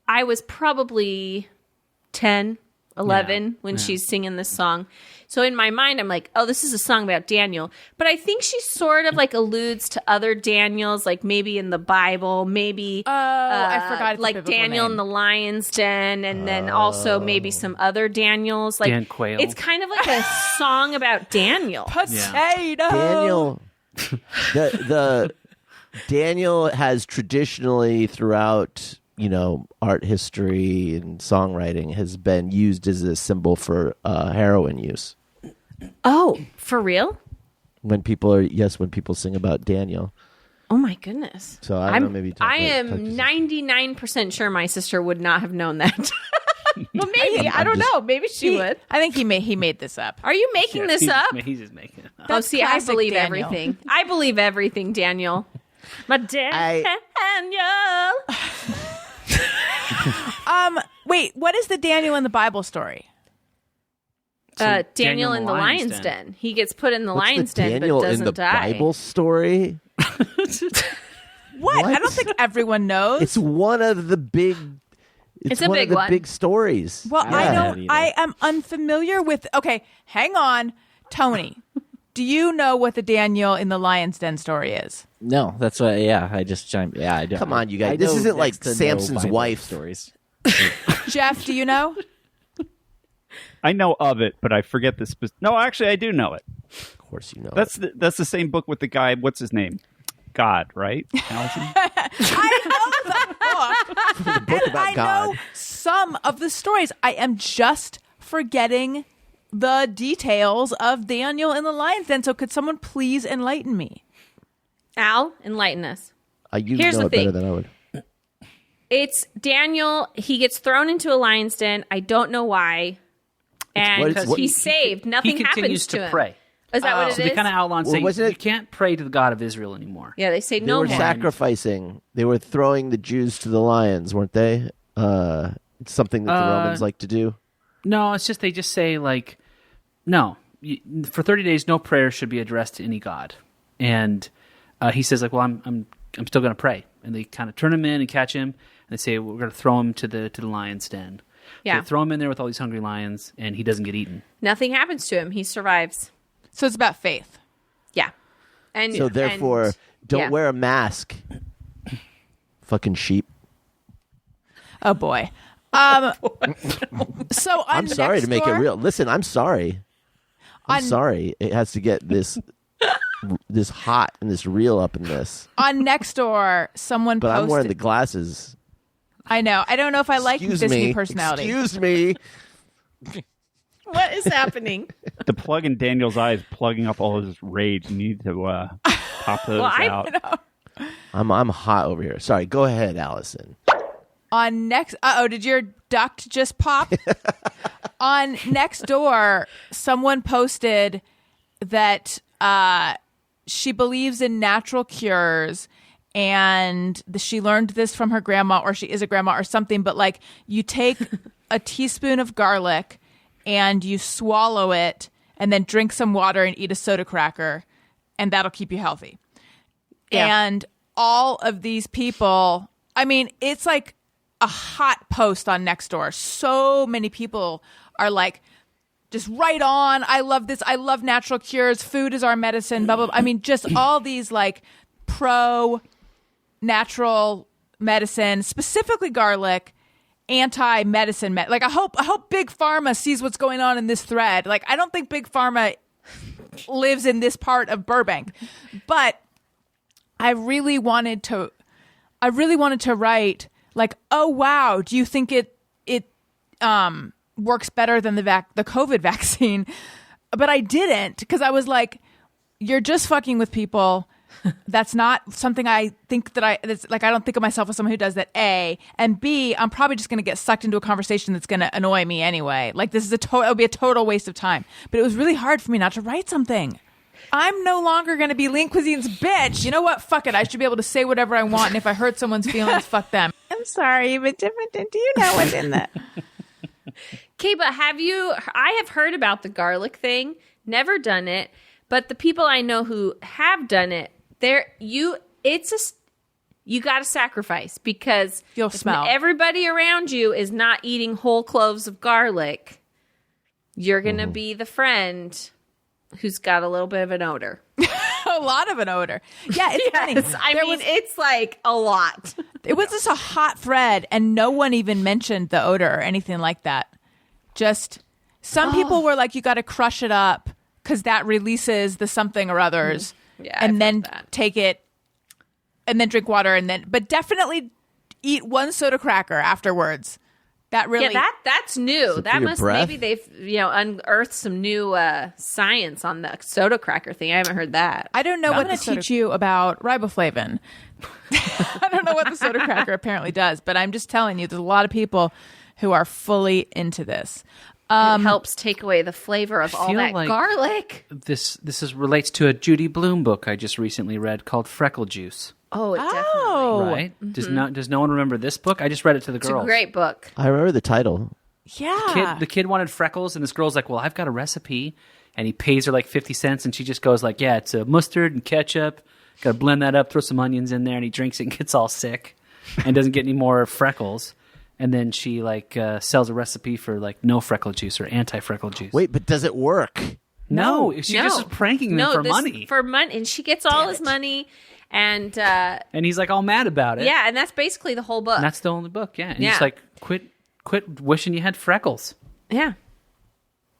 I was probably 10, 11 when she's singing this song. So in my mind, I'm like, oh, this is a song about Daniel. But I think she sort of alludes to other Daniels, like maybe in the Bible, maybe I forgot. It's a like biblical Daniel name. in the lion's den, and then also maybe some other Daniels. Like Dan Quayle. it's kind of like a song about Daniel. Potato. Daniel. the Daniel has traditionally throughout art history and songwriting has been used as a symbol for heroin use. Oh, for real? When people sing about Daniel. Oh my goodness! So I don't know. Maybe I am 99% sure my sister would not have known that. Well, maybe I don't know. Maybe she would. I think he made this up. Are you making this up? He's just making it up. That's I classic believe Daniel. everything. I believe everything, Daniel. My Daniel. Wait, what is the Daniel in the Bible story? Daniel in the lion's den. He gets put in the What's lion's the den, Daniel but doesn't in the die. Bible story? What? I don't think everyone knows. It's one of the big. It's a one big of the one. big stories. Well, Yeah. I don't. I am unfamiliar with. Okay, hang on, Tony. Do you know what the Daniel in the lion's den story is? No, that's what. Yeah, I just chimed. Yeah, I don't. Come on, you guys. I This know isn't like next to no Samson's Bible wife. stories. Jeff, do you know? I know of it, but I forget the No, actually, I do know it. Of course, you know. That's the same book with the guy. What's his name? God, right? Allison? I know the book. the book about I God. know some of the stories. I am just forgetting the details of Daniel in the lion's den. So could someone please enlighten me? Al, enlighten us. You Here's know the it better thing. than I would. It's Daniel. He gets thrown into a lion's den. I don't know why. And he's saved. Nothing he continues happens to him. pray. Is that what it So is? they kind of outline saying wasn't you can't pray to the God of Israel anymore. Yeah, they say They no were more. sacrificing. They were throwing the Jews to the lions, weren't they? It's something that the Romans like to do. No, it's just they just say no. For 30 days, no prayer should be addressed to any god. And he says well, I'm still going to pray. And they kind of turn him in and catch him. And they say we're going to throw him to the lion's den. Yeah. So they throw him in there with all these hungry lions, and he doesn't get eaten. Nothing happens to him. He survives. So it's about faith. Yeah. And So therefore, don't wear a mask. Fucking sheep. Oh boy. So I'm sorry to make it Nextdoor- real. Listen, I'm sorry. I'm sorry. It has to get this hot and this real up in this. On Nextdoor, someone But posted. I'm wearing the glasses. I know. I don't know if I like Excuse this me. new personality. Excuse me. What is happening? The plug in Daniel's eye is plugging up all his rage. You need to pop those out. I'm hot over here. Sorry, go ahead, Allison. On next, did your duct just pop? On Nextdoor, someone posted that she believes in natural cures, and she learned this from her grandma, or she is a grandma or something. But like, you take a teaspoon of garlic and you swallow it, and then drink some water and eat a soda cracker, and that'll keep you healthy. Yeah. And all of these people, I mean, it's like a hot post on Nextdoor. So many people are like, just right on. I love this. I love natural cures. Food is our medicine. Blah, blah, blah. I mean, just all these like pro natural medicine, specifically garlic, anti-medicine. Like I hope Big Pharma sees what's going on in this thread. Like, I don't think Big Pharma lives in this part of Burbank, but I really wanted to write like, oh wow, do you think it works better than the COVID vaccine? But I didn't, because I was like, you're just fucking with people. That's not something I think I don't think of myself as someone who does that, A. And B, I'm probably just going to get sucked into a conversation that's going to annoy me anyway. Like, this is it'll be a total waste of time. But it was really hard for me not to write something. I'm no longer going to be Lean Cuisine's bitch. You know what? Fuck it. I should be able to say whatever I want. And if I hurt someone's feelings, fuck them. I'm sorry, but do you know what's in that? Okay, but I have heard about the garlic thing, never done it, but the people I know who have done it, you got to sacrifice, because you'll smell. Everybody around you is not eating whole cloves of garlic. You're going to be the friend who's got a little bit of an odor. A lot of an odor. Yeah, it's funny. It's like a lot. It was just a hot thread, and no one even mentioned the odor or anything like that. Just some people were like, you got to crush it up because that releases the something or others. Yeah, and then take it, and then drink water, but definitely eat one soda cracker afterwards. That really, that's new. That must maybe they've unearthed some new science on the soda cracker thing. I haven't heard that. I don't know what to teach you about riboflavin. I don't know what the soda cracker apparently does, but I'm just telling you, there's a lot of people who are fully into this. It helps take away the flavor of all that garlic. This relates to a Judy Blume book I just recently read called Freckle Juice. Oh, definitely. Right? Mm-hmm. Does no one remember this book? I just read it to the girls. It's a great book. I remember the title. Yeah. The kid wanted freckles, and this girl's like, well, I've got a recipe. And he pays her like 50 cents, and she just goes like, yeah, it's a mustard and ketchup. Got to blend that up, throw some onions in there, and he drinks it and gets all sick and doesn't get any more freckles. And then she sells a recipe for like no freckle juice or anti-freckle juice. Wait, but does it work? No, she just is pranking them for money. For money, and she gets all his money, and he's like all mad about it. Yeah, and that's basically the whole book. And that's the only book. Yeah, and he's like, quit wishing you had freckles. Yeah.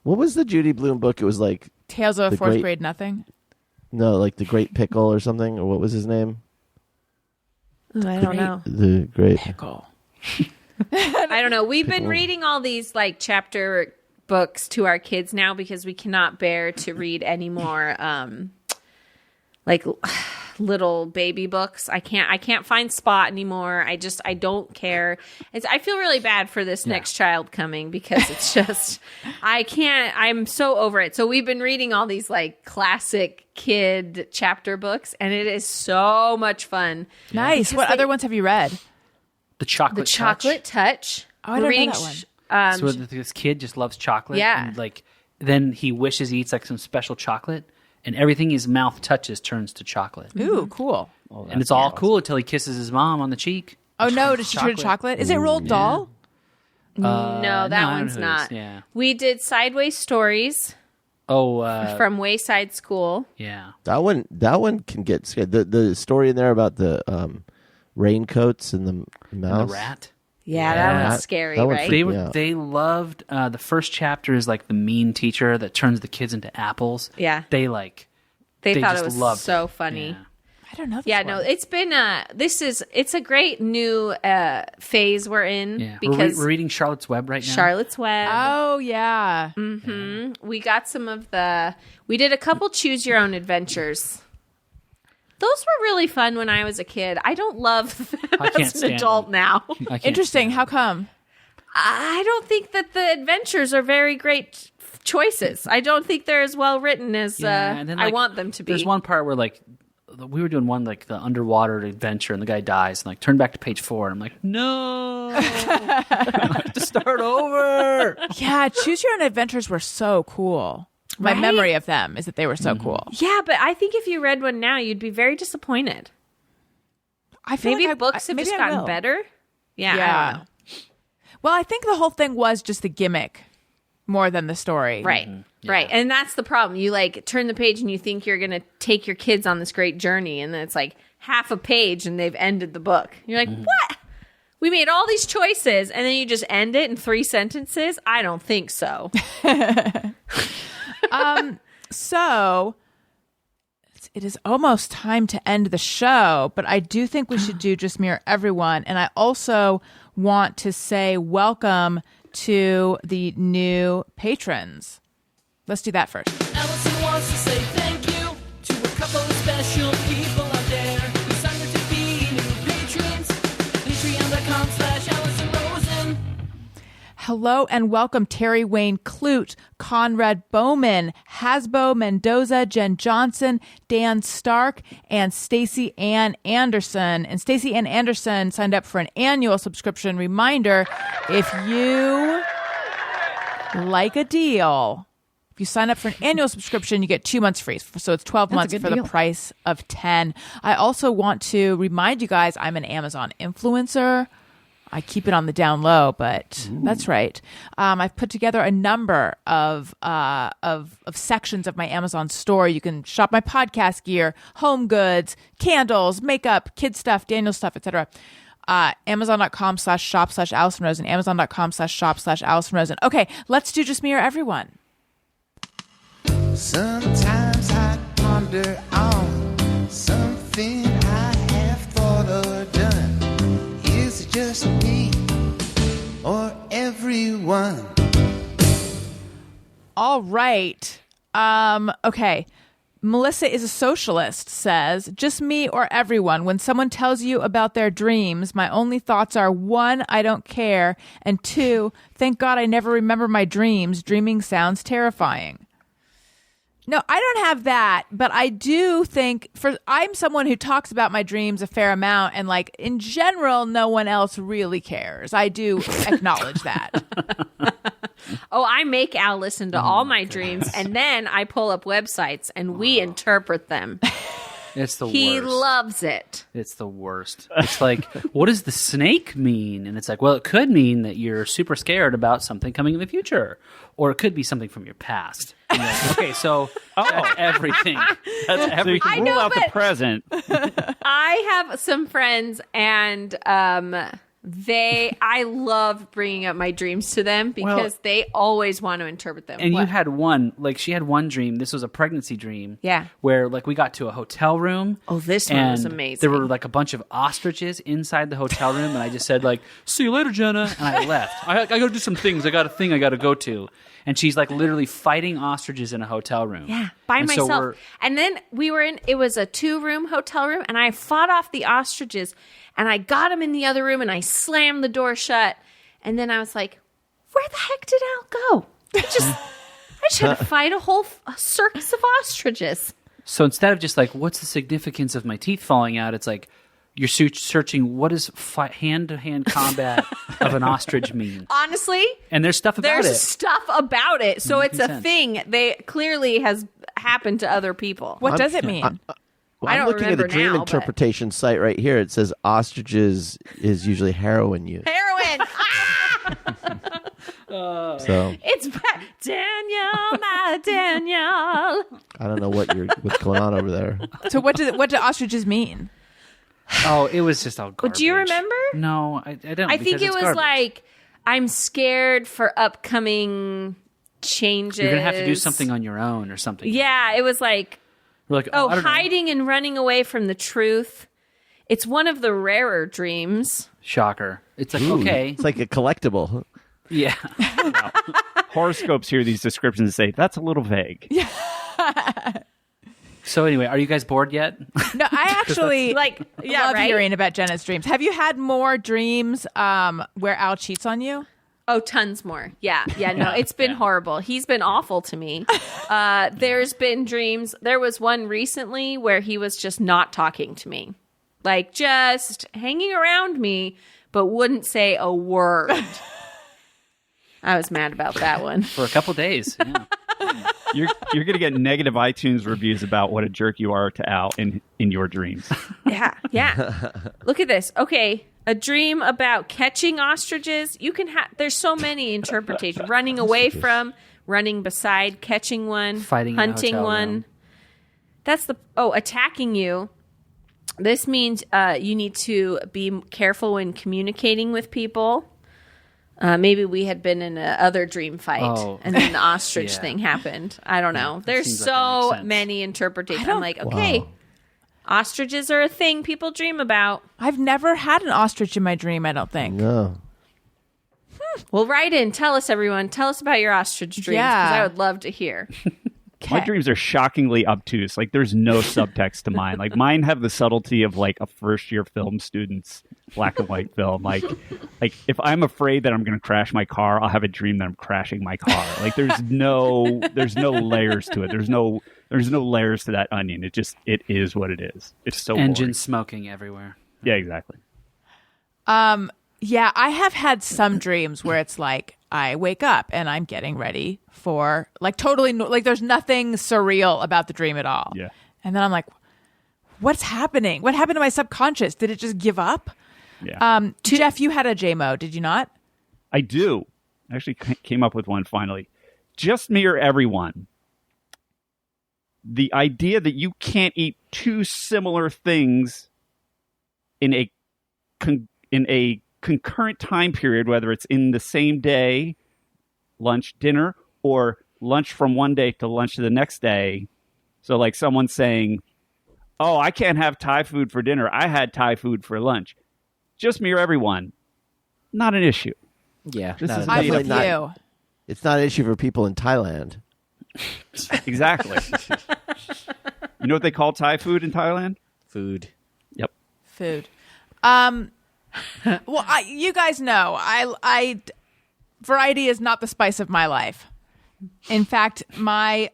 What was the Judy Blume book? It was like Tales of a Fourth Grade Nothing. No, like The Great Pickle or something. Or what was his name? I don't know. The Great Pickle. I don't know. We've been reading all these like chapter books to our kids now because we cannot bear to read any more like little baby books. I can't find Spot anymore. I don't care. I feel really bad for this next child coming because it's just I'm so over it. So we've been reading all these like classic kid chapter books, and it is so much fun. Nice. What other ones have you read? The Chocolate Touch. Oh, I don't know that one. So this kid just loves chocolate. Yeah. And then he wishes he eats like some special chocolate, and everything his mouth touches turns to chocolate. Ooh, cool. Oh, and it's all cool until he kisses his mom on the cheek. Oh no, does she turn to chocolate? Is it Roald Dahl? No, that one's not. Yeah. We did Sideways Stories. From Wayside School. Yeah. That one can get scared. The story in there about the raincoats and the mouse. And the rat. Yeah, that one's scary, right? They loved the first chapter is like the mean teacher that turns the kids into apples. Yeah. They thought it was so funny. I I don't know. This Yeah, one. no, it's been it's a great new phase we're in Yeah, because we're reading Charlotte's Web right now. Charlotte's Web. Oh yeah. We got some of we did a couple choose your own adventures. Those were really fun when I was a kid. I don't love them I can't as an stand adult them. now. I can't Interesting. stand How come? I don't think that the adventures are very great choices. I don't think they're as well written as and then, I like, want them to be. There's one part where like we were doing one like the underwater adventure and the guy dies and like turn back to page 4 and I'm like, no, I have to start over. Yeah, choose your own adventures were so cool. My Right? memory of them is that they were so cool. Yeah, but I think if you read one now, you'd be very disappointed. I feel Maybe like books have maybe just I gotten will. better. Yeah, I Yeah. don't know. Well, I think the whole thing was just the gimmick more than the story. Right. Right. And that's the problem. You like turn the page and you think you're going to take your kids on this great journey. And then it's like half a page and they've ended the book. You're like, what? We made all these choices and then you just end it in 3 sentences? I don't think so. So it is almost time to end the show, but I do think we should do Just Mirror Everyone. And I also want to say welcome to the new patrons. Let's do that first. Allison wants to say thank you to a couple of special people out there who signed up to be new patrons. Patreon.com/AllisonRosen. Hello and welcome Terry Wayne Clute, Conrad Bowman, Hasbo Mendoza, Jen Johnson, Dan Stark, and Stacy Ann Anderson. And Stacy Ann Anderson signed up for an annual subscription. Reminder, if you like a deal, if you sign up for an annual subscription, you get 2 months free. So it's 12 months for the price of 10. I also want to remind you guys I'm an Amazon influencer. I keep it on the down low, but that's right. I've put together a number of sections of my Amazon store. You can shop my podcast gear, home goods, candles, makeup, kid stuff, Daniel stuff, etc. Amazon.com/shop/AllisonRosen, Amazon.com/shop/AllisonRosen. Okay, let's do Just Me or Everyone. Sometimes I ponder on something I have thought or done. Is it just me or everyone? All right. Okay. Melissa is a socialist, says, just me or everyone. When someone tells you about their dreams, my only thoughts are 1, I don't care, and 2, thank God I never remember my dreams. Dreaming sounds terrifying. No, I don't have that, but I do think I'm someone who talks about my dreams a fair amount, and like in general, no one else really cares. I do acknowledge that. Oh, I make Al listen to all my dreams, and then I pull up websites and we interpret them. It's the He worst. loves it. It's the worst. It's like, what does the snake mean? And it's like, well, it could mean that you're super scared about something coming in the future. Or it could be something from your past. And you're like, okay, so that's everything. That's everything. So you can rule out the present. I have some friends, and I love bringing up my dreams to them because they always want to interpret them. And you had one, like she had one dream. This was a pregnancy dream. Yeah. Where like we got to a hotel room. Oh, this one was amazing. There were like a bunch of ostriches inside the hotel room. And I just said like, see you later, Jenna. And I left. I got to do some things. I got a thing I got to go to. And she's like literally fighting ostriches in a hotel room. Yeah, by and myself. So and then it was a 2-room hotel room, and I fought off the ostriches, and I got them in the other room, and I slammed the door shut. And then I was like, where the heck did Al go? I just had to fight a whole circus of ostriches. So instead of just like, what's the significance of my teeth falling out? It's like, you're searching what does hand-to-hand combat of an ostrich mean? Honestly, and there's stuff about there's stuff about it, so it's a sense. thing. They clearly has happened to other people. What does it mean? I don't I'm looking at the remember dream now, interpretation site right here. It says ostriches is usually heroin use. Heroin. So It's Daniel, my Daniel. I don't know what's going on over there. So what do ostriches mean? Oh, it was just all garbage. Do you remember? No, I don't. I think because it it's was garbage. like, I'm scared for upcoming changes. You're gonna have to do something on your own or something. Yeah, it was like, We're like, Oh, I don't know. hiding and running away from the truth. It's one of the rarer dreams. Shocker. It's like, Ooh, okay. It's like a collectible. Yeah. Horoscopes hear these descriptions and say, that's a little vague. So anyway, are you guys bored yet? No, I actually Like, yeah, love right? hearing about Jenna's dreams. Have you had more dreams where Al cheats on you? Oh, tons more. Yeah. No, it's been horrible. He's been awful to me. There's been dreams. There was one recently where he was just not talking to me, like just hanging around me, but wouldn't say a word. I was mad about that one. For a couple days. Yeah. You're going to get negative iTunes reviews about what a jerk you are to Al in your dreams. Yeah. Look at this. Okay. A dream about catching ostriches. You can have, there's so many interpretations. Running away from, running beside, catching one, Fighting in a hunting hotel one. room. That's attacking you. This means you need to be careful when communicating with people. Maybe we had been in another dream fight, and then the ostrich thing happened. I don't know. There's seems like it makes so sense. many interpretations. I'm like, okay, ostriches are a thing people dream about. I've never had an ostrich in my dream, I don't think. No. Well, write in. Tell us, everyone. Tell us about your ostrich dreams, because Yeah. I would love to hear. My dreams are shockingly obtuse. Like, there's no subtext to mine. Like, mine have the subtlety of, like, a first-year film student's black and white film. Like if I'm afraid that I'm going to crash my car, I'll have a dream that I'm crashing my car. Like, there's no layers to it. There's no layers to that onion. It is what it is. It's so Engine boring. smoking everywhere. Yeah, exactly. Yeah, I have had some dreams where it's like I wake up and I'm getting ready for like totally like there's nothing surreal about the dream at all. Yeah. And then I'm like, what's happening? What happened to my subconscious? Did it just give up? Yeah. Jeff, you had a JMO, did you not? I do. I actually came up with one finally. Just mirror everyone. The idea that you can't eat two similar things in a concurrent time period, whether it's in the same day, lunch, dinner, or lunch from one day to lunch to the next day. So like someone saying, oh, I can't have Thai food for dinner. I had Thai food for lunch. Just mirror everyone. Not an issue. Yeah. This is I'm made with up. you. It's not an issue for people in Thailand. Exactly. You know what they call Thai food in Thailand? Food. Yep. Food. Well, you guys know, I variety is not the spice of my life. In fact, my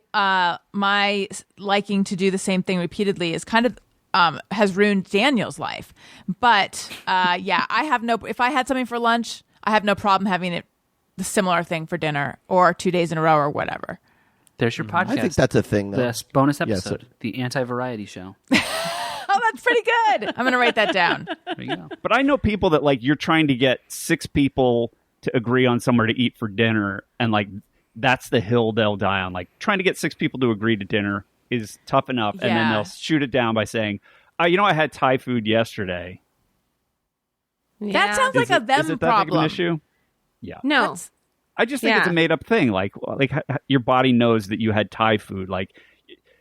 liking to do the same thing repeatedly is kind of has ruined Daniel's life. But yeah, if I had something for lunch, I have no problem having it the similar thing for dinner or 2 days in a row or whatever. There's your podcast. I think that's a thing, though. This bonus Yeah, episode, the anti-variety show. Oh, that's pretty good. I'm going to write that down. There you go. But I know people that like you're trying to get 6 people to agree on somewhere to eat for dinner, and like that's the hill they'll die on. Like trying to get 6 people to agree to dinner is tough enough, and then Yeah. they'll shoot it down by saying, I had Thai food yesterday." That sounds like a them is it that problem. big of an issue? Yeah. No. I just think it's a made up thing. Like your body knows that you had Thai food. Like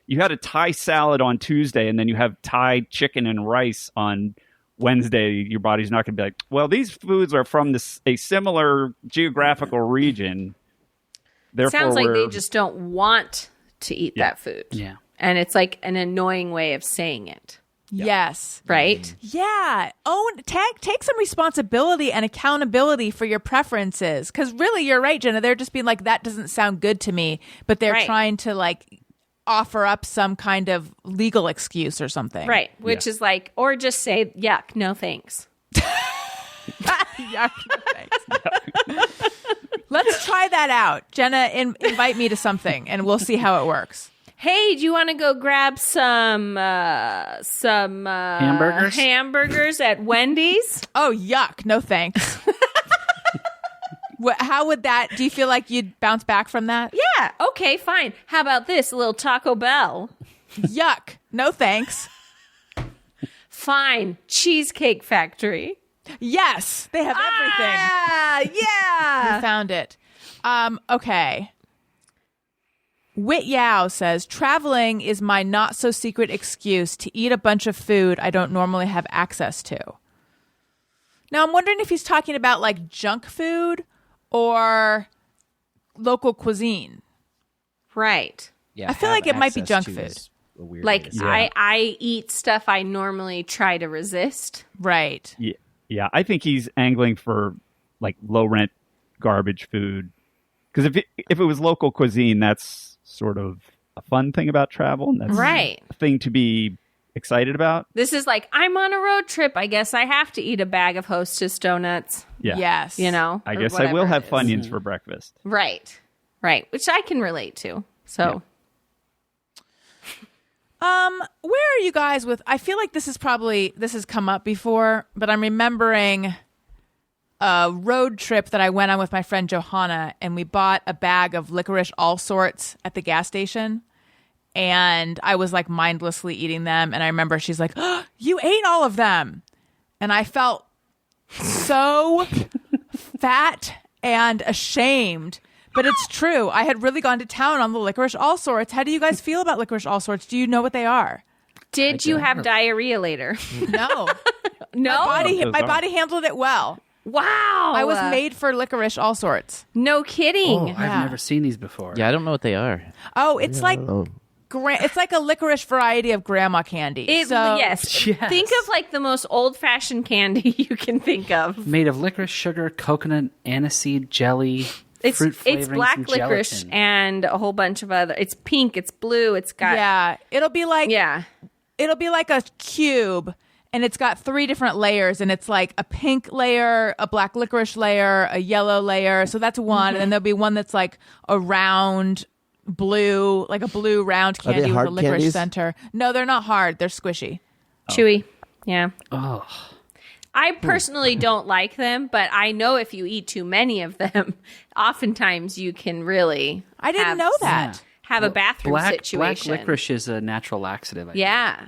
you had a Thai salad on Tuesday, and then you have Thai chicken and rice on Wednesday. Your body's not going to be like, well, these foods are from a similar geographical region. Therefore, Sounds like they just don't want to eat that food. Yeah. And it's like an annoying way of saying it. Yes. Right? Yeah. Take some responsibility and accountability for your preferences. Because really, you're right, Jenna. They're just being like, that doesn't sound good to me. But they're trying to like offer up some kind of legal excuse or something. Right. Which is like, or just say, yuck, no thanks. Yuck, no thanks. Let's try that out. Jenna, invite me to something and we'll see how it works. Hey, do you want to go grab some hamburgers at Wendy's? Oh, yuck. No thanks. How would that, do you feel like you'd bounce back from that? Yeah. Okay, fine. How about this? A little Taco Bell. Yuck. No thanks. Fine. Cheesecake Factory. Yes. They have everything. Yeah. We found it. Okay. Whit Yao says, traveling is my not-so-secret excuse to eat a bunch of food I don't normally have access to. Now, I'm wondering if he's talking about, like, junk food or local cuisine. Right. Yeah, I feel like it might be junk food. Like, I eat stuff I normally try to resist. Right. Yeah, I think he's angling for like low rent garbage food. Because if it was local cuisine, that's sort of a fun thing about travel. And that's right. a thing to be excited about. This is like, I'm on a road trip. I guess I have to eat a bag of Hostess donuts. Yeah. Yes. You know? I or guess I will whatever have it is. Funyuns for breakfast. Right. Right. Which I can relate to. So. Where are you guys with? I feel like this has come up before, but I'm remembering a road trip that I went on with my friend Johanna, and we bought a bag of licorice all sorts at the gas station, and I was like mindlessly eating them, and I remember she's like, "Oh, you ate all of them," and I felt so fat and ashamed. But it's true. I had really gone to town on the licorice all sorts. How do you guys feel about licorice all sorts? Do you know what they are? Did you have diarrhea later? No. No? My body handled it well. Wow. I was made for licorice all sorts. No kidding. Oh, I've never seen these before. Yeah, I don't know what they are. Oh, it's like it's like a licorice variety of grandma candy. Yes. Think of like the most old-fashioned candy you can think of. Made of licorice, sugar, coconut, aniseed, jelly, fruit flavorings, it's black and licorice gelatin. and a whole bunch of other. It's pink. It's blue. It's got it'll be like a cube, and it's got 3 different layers, and it's like a pink layer, a black licorice layer, a yellow layer. So that's one, and then there'll be one that's like a round blue, like a blue round Are they candy with hard a licorice candies? center. No, they're not hard. They're squishy. chewy. Yeah. Oh. I personally don't like them, but I know if you eat too many of them, oftentimes you can really. I didn't know that. Have a bathroom Black situation. licorice is a natural laxative. I think. Yeah.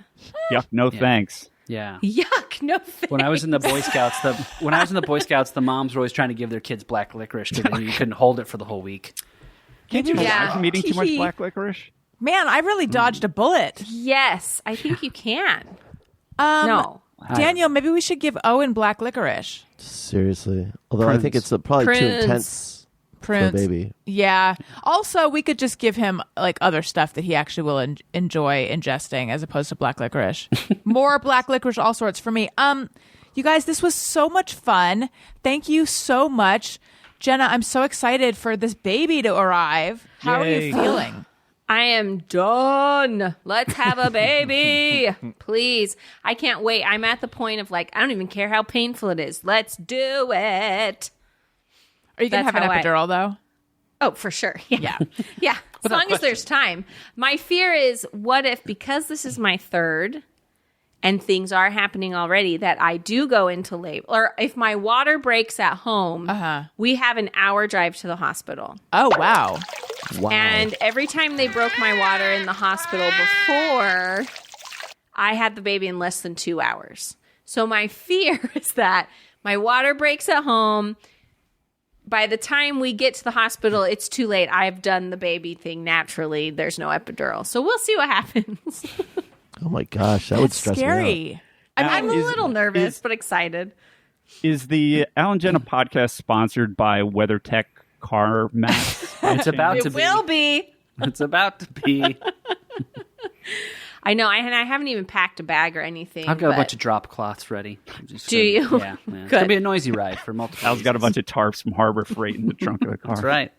Yuck, no thanks. Yeah. Yuck, no thanks. When I was in the Boy Scouts, the moms were always trying to give their kids black licorice because then you couldn't hold it for the whole week. Can't you Yeah. imagine eating too much black licorice? Man, I really dodged a bullet. Yes, I think you can. No. Daniel, maybe we should give Owen black licorice. Seriously. Although I think it's probably too Prunes. intense Prunes. for a baby. Yeah. Also, we could just give him like other stuff that he actually will enjoy ingesting as opposed to black licorice. More black licorice, all sorts for me. You guys, this was so much fun. Thank you so much. Jenna, I'm so excited for this baby to arrive. How are you feeling? I am done. Let's have a baby. Please. I can't wait. I'm at the point of like, I don't even care how painful it is. Let's do it. Are you going to have an epidural though? Oh, for sure. Yeah. Yeah. As long as there's time. My fear is what if, because this is my third and things are happening already, that I do go into labor, or if my water breaks at home, we have an hour drive to the hospital. Oh, wow. Wow. And every time they broke my water in the hospital before, I had the baby in less than 2 hours. So my fear is that my water breaks at home. By the time we get to the hospital, it's too late. I've done the baby thing naturally. There's no epidural. So we'll see what happens. Oh my gosh, that would stress me scary. I'm a little nervous, but excited. Is the Alan Jenna podcast sponsored by WeatherTech car mats? It's about to It be. will be. It's about to be. I know. I haven't even packed a bag or anything. I've got a but- bunch of drop cloths ready. Do you? Yeah. It's Good. going to be a noisy ride for multiple Al's got a bunch of tarps from Harbor Freight in the trunk of the car. That's right.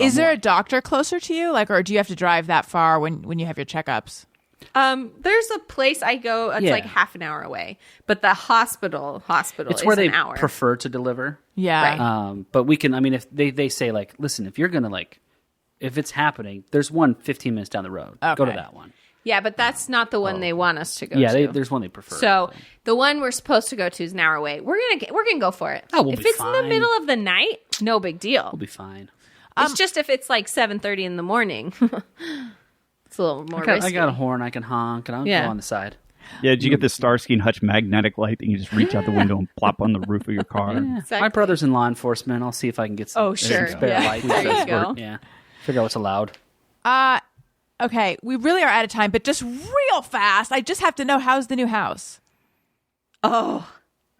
Is there a doctor closer to you? Like, or do you have to drive that far when you have your checkups? There's a place I go. It's Yeah. like half an hour away, but the hospital It's is where they an hour. prefer to deliver. Yeah. Right. But we can, I mean, if they say, like, listen, if you're going to, like, if it's happening, there's one 15 minutes down the road. Go to Okay. that one. Yeah, but that's not the one they want us to go Yeah, to. there's one they prefer. So the one we're supposed to go to is an hour away. We're gonna go for it. Oh, we'll if be it's in fine. the middle of the night, no big deal. We'll be fine. It's just if it's like 7:30 in the morning, it's a little more I risky. got a horn I can honk, and I'll Yeah. go on the side. Yeah, did you get the Starsky and Hutch magnetic light that you just reach out the window and plop on the roof of your car? Yeah. Exactly. My brother's in law enforcement. I'll see if I can get some, Oh, sure. some spare Yeah. lights. There you go. Yeah. Figure out what's allowed. Okay, we really are out of time, but just real fast, I just have to know, how's the new house? Oh,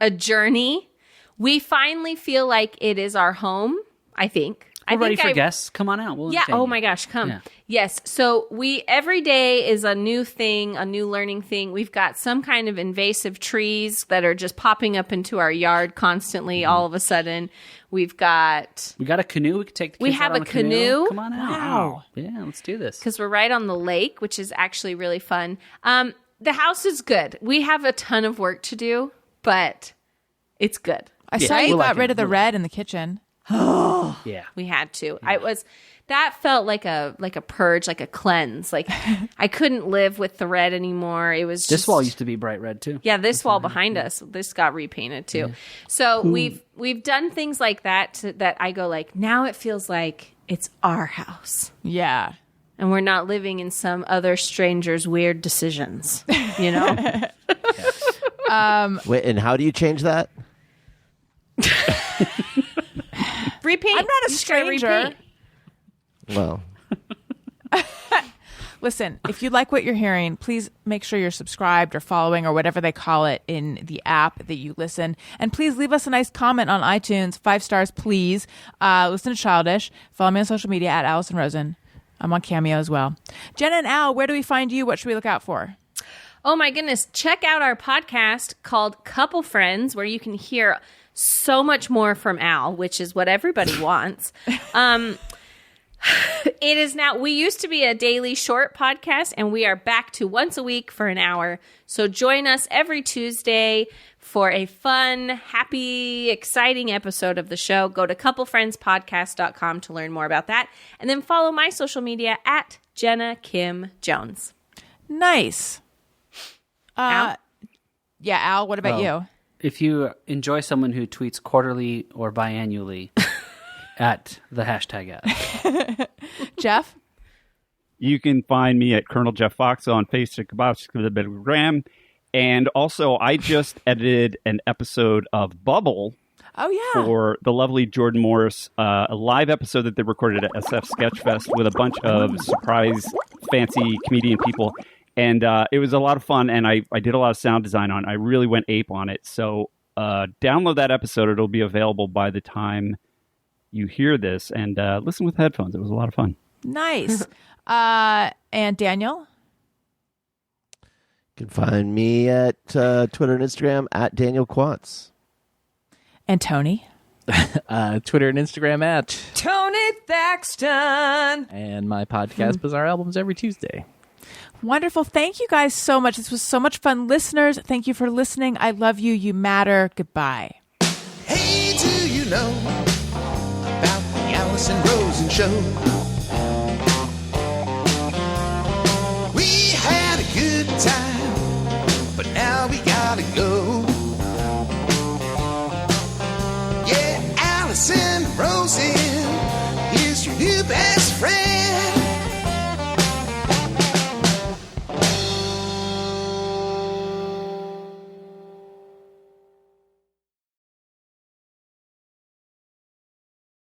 a journey. We finally feel like it is our home, I think. We're ready for guests. Come on out. We'll yeah. entertain Oh you. my gosh, come. Yeah. Yes. So every day is a new thing, a new learning thing. We've got some kind of invasive trees that are just popping up into our yard constantly. All of a sudden, we got a canoe. We could take the kids have out on a canoe. Come on out. Wow. Yeah, let's do this. Because we're right on the lake, which is actually really fun. The house is good. We have a ton of work to do, but it's good. I saw you got rid of the red in the kitchen. Oh, yeah, we had to. That felt like a purge, like a cleanse. Like I couldn't live with the red anymore. It was this wall used to be bright red too. Yeah, this wall behind us, this got repainted too. Yeah. So we've done things like that that I go like, now it feels like it's our house. Yeah. And we're not living in some other stranger's weird decisions, you know? Wait, and how do you change that? Repaint. I'm not a stranger. Well, listen, if you like what you're hearing, please make sure you're subscribed or following or whatever they call it in the app that you listen. And please leave us a nice comment on iTunes. 5 stars, please. Listen to Childish. Follow me on social media at Allison Rosen. I'm on Cameo as well. Jenna and Al, where do we find you? What should we look out for? Oh my goodness. Check out our podcast called Couple Friends, where you can hear so much more from Al, which is what everybody wants. It is now, we used to be a daily short podcast, and we are back to once a week for an hour. So join us every Tuesday for a fun, happy, exciting episode of the show. Go to couplefriendspodcast.com to learn more about that. And then follow my social media at Jenna Kim Jones. Nice. Al? Yeah, Al, what about you? If you enjoy someone who tweets quarterly or biannually, at the hashtag ad. Jeff? You can find me at Colonel Jeff Fox on Facebook, and also I just edited an episode of Bubble. Oh, yeah. For the lovely Jordan Morris, a live episode that they recorded at SF Sketchfest with a bunch of surprise, fancy comedian people. And it was a lot of fun, and I did a lot of sound design on it. I really went ape on it. So download that episode. It'll be available by the time you hear this, and listen with headphones. It was a lot of fun. Nice. And Daniel? You can find me at Twitter and Instagram at Daniel Quantz. And Tony? Twitter and Instagram at Tony Thaxton. And my podcast, Bizarre Albums, every Tuesday. Wonderful. Thank you guys so much. This was so much fun. Listeners, thank you for listening. I love you. You matter. Goodbye. Hey, do you know about the Allison Rosen Show? We had a good time, but now we gotta go.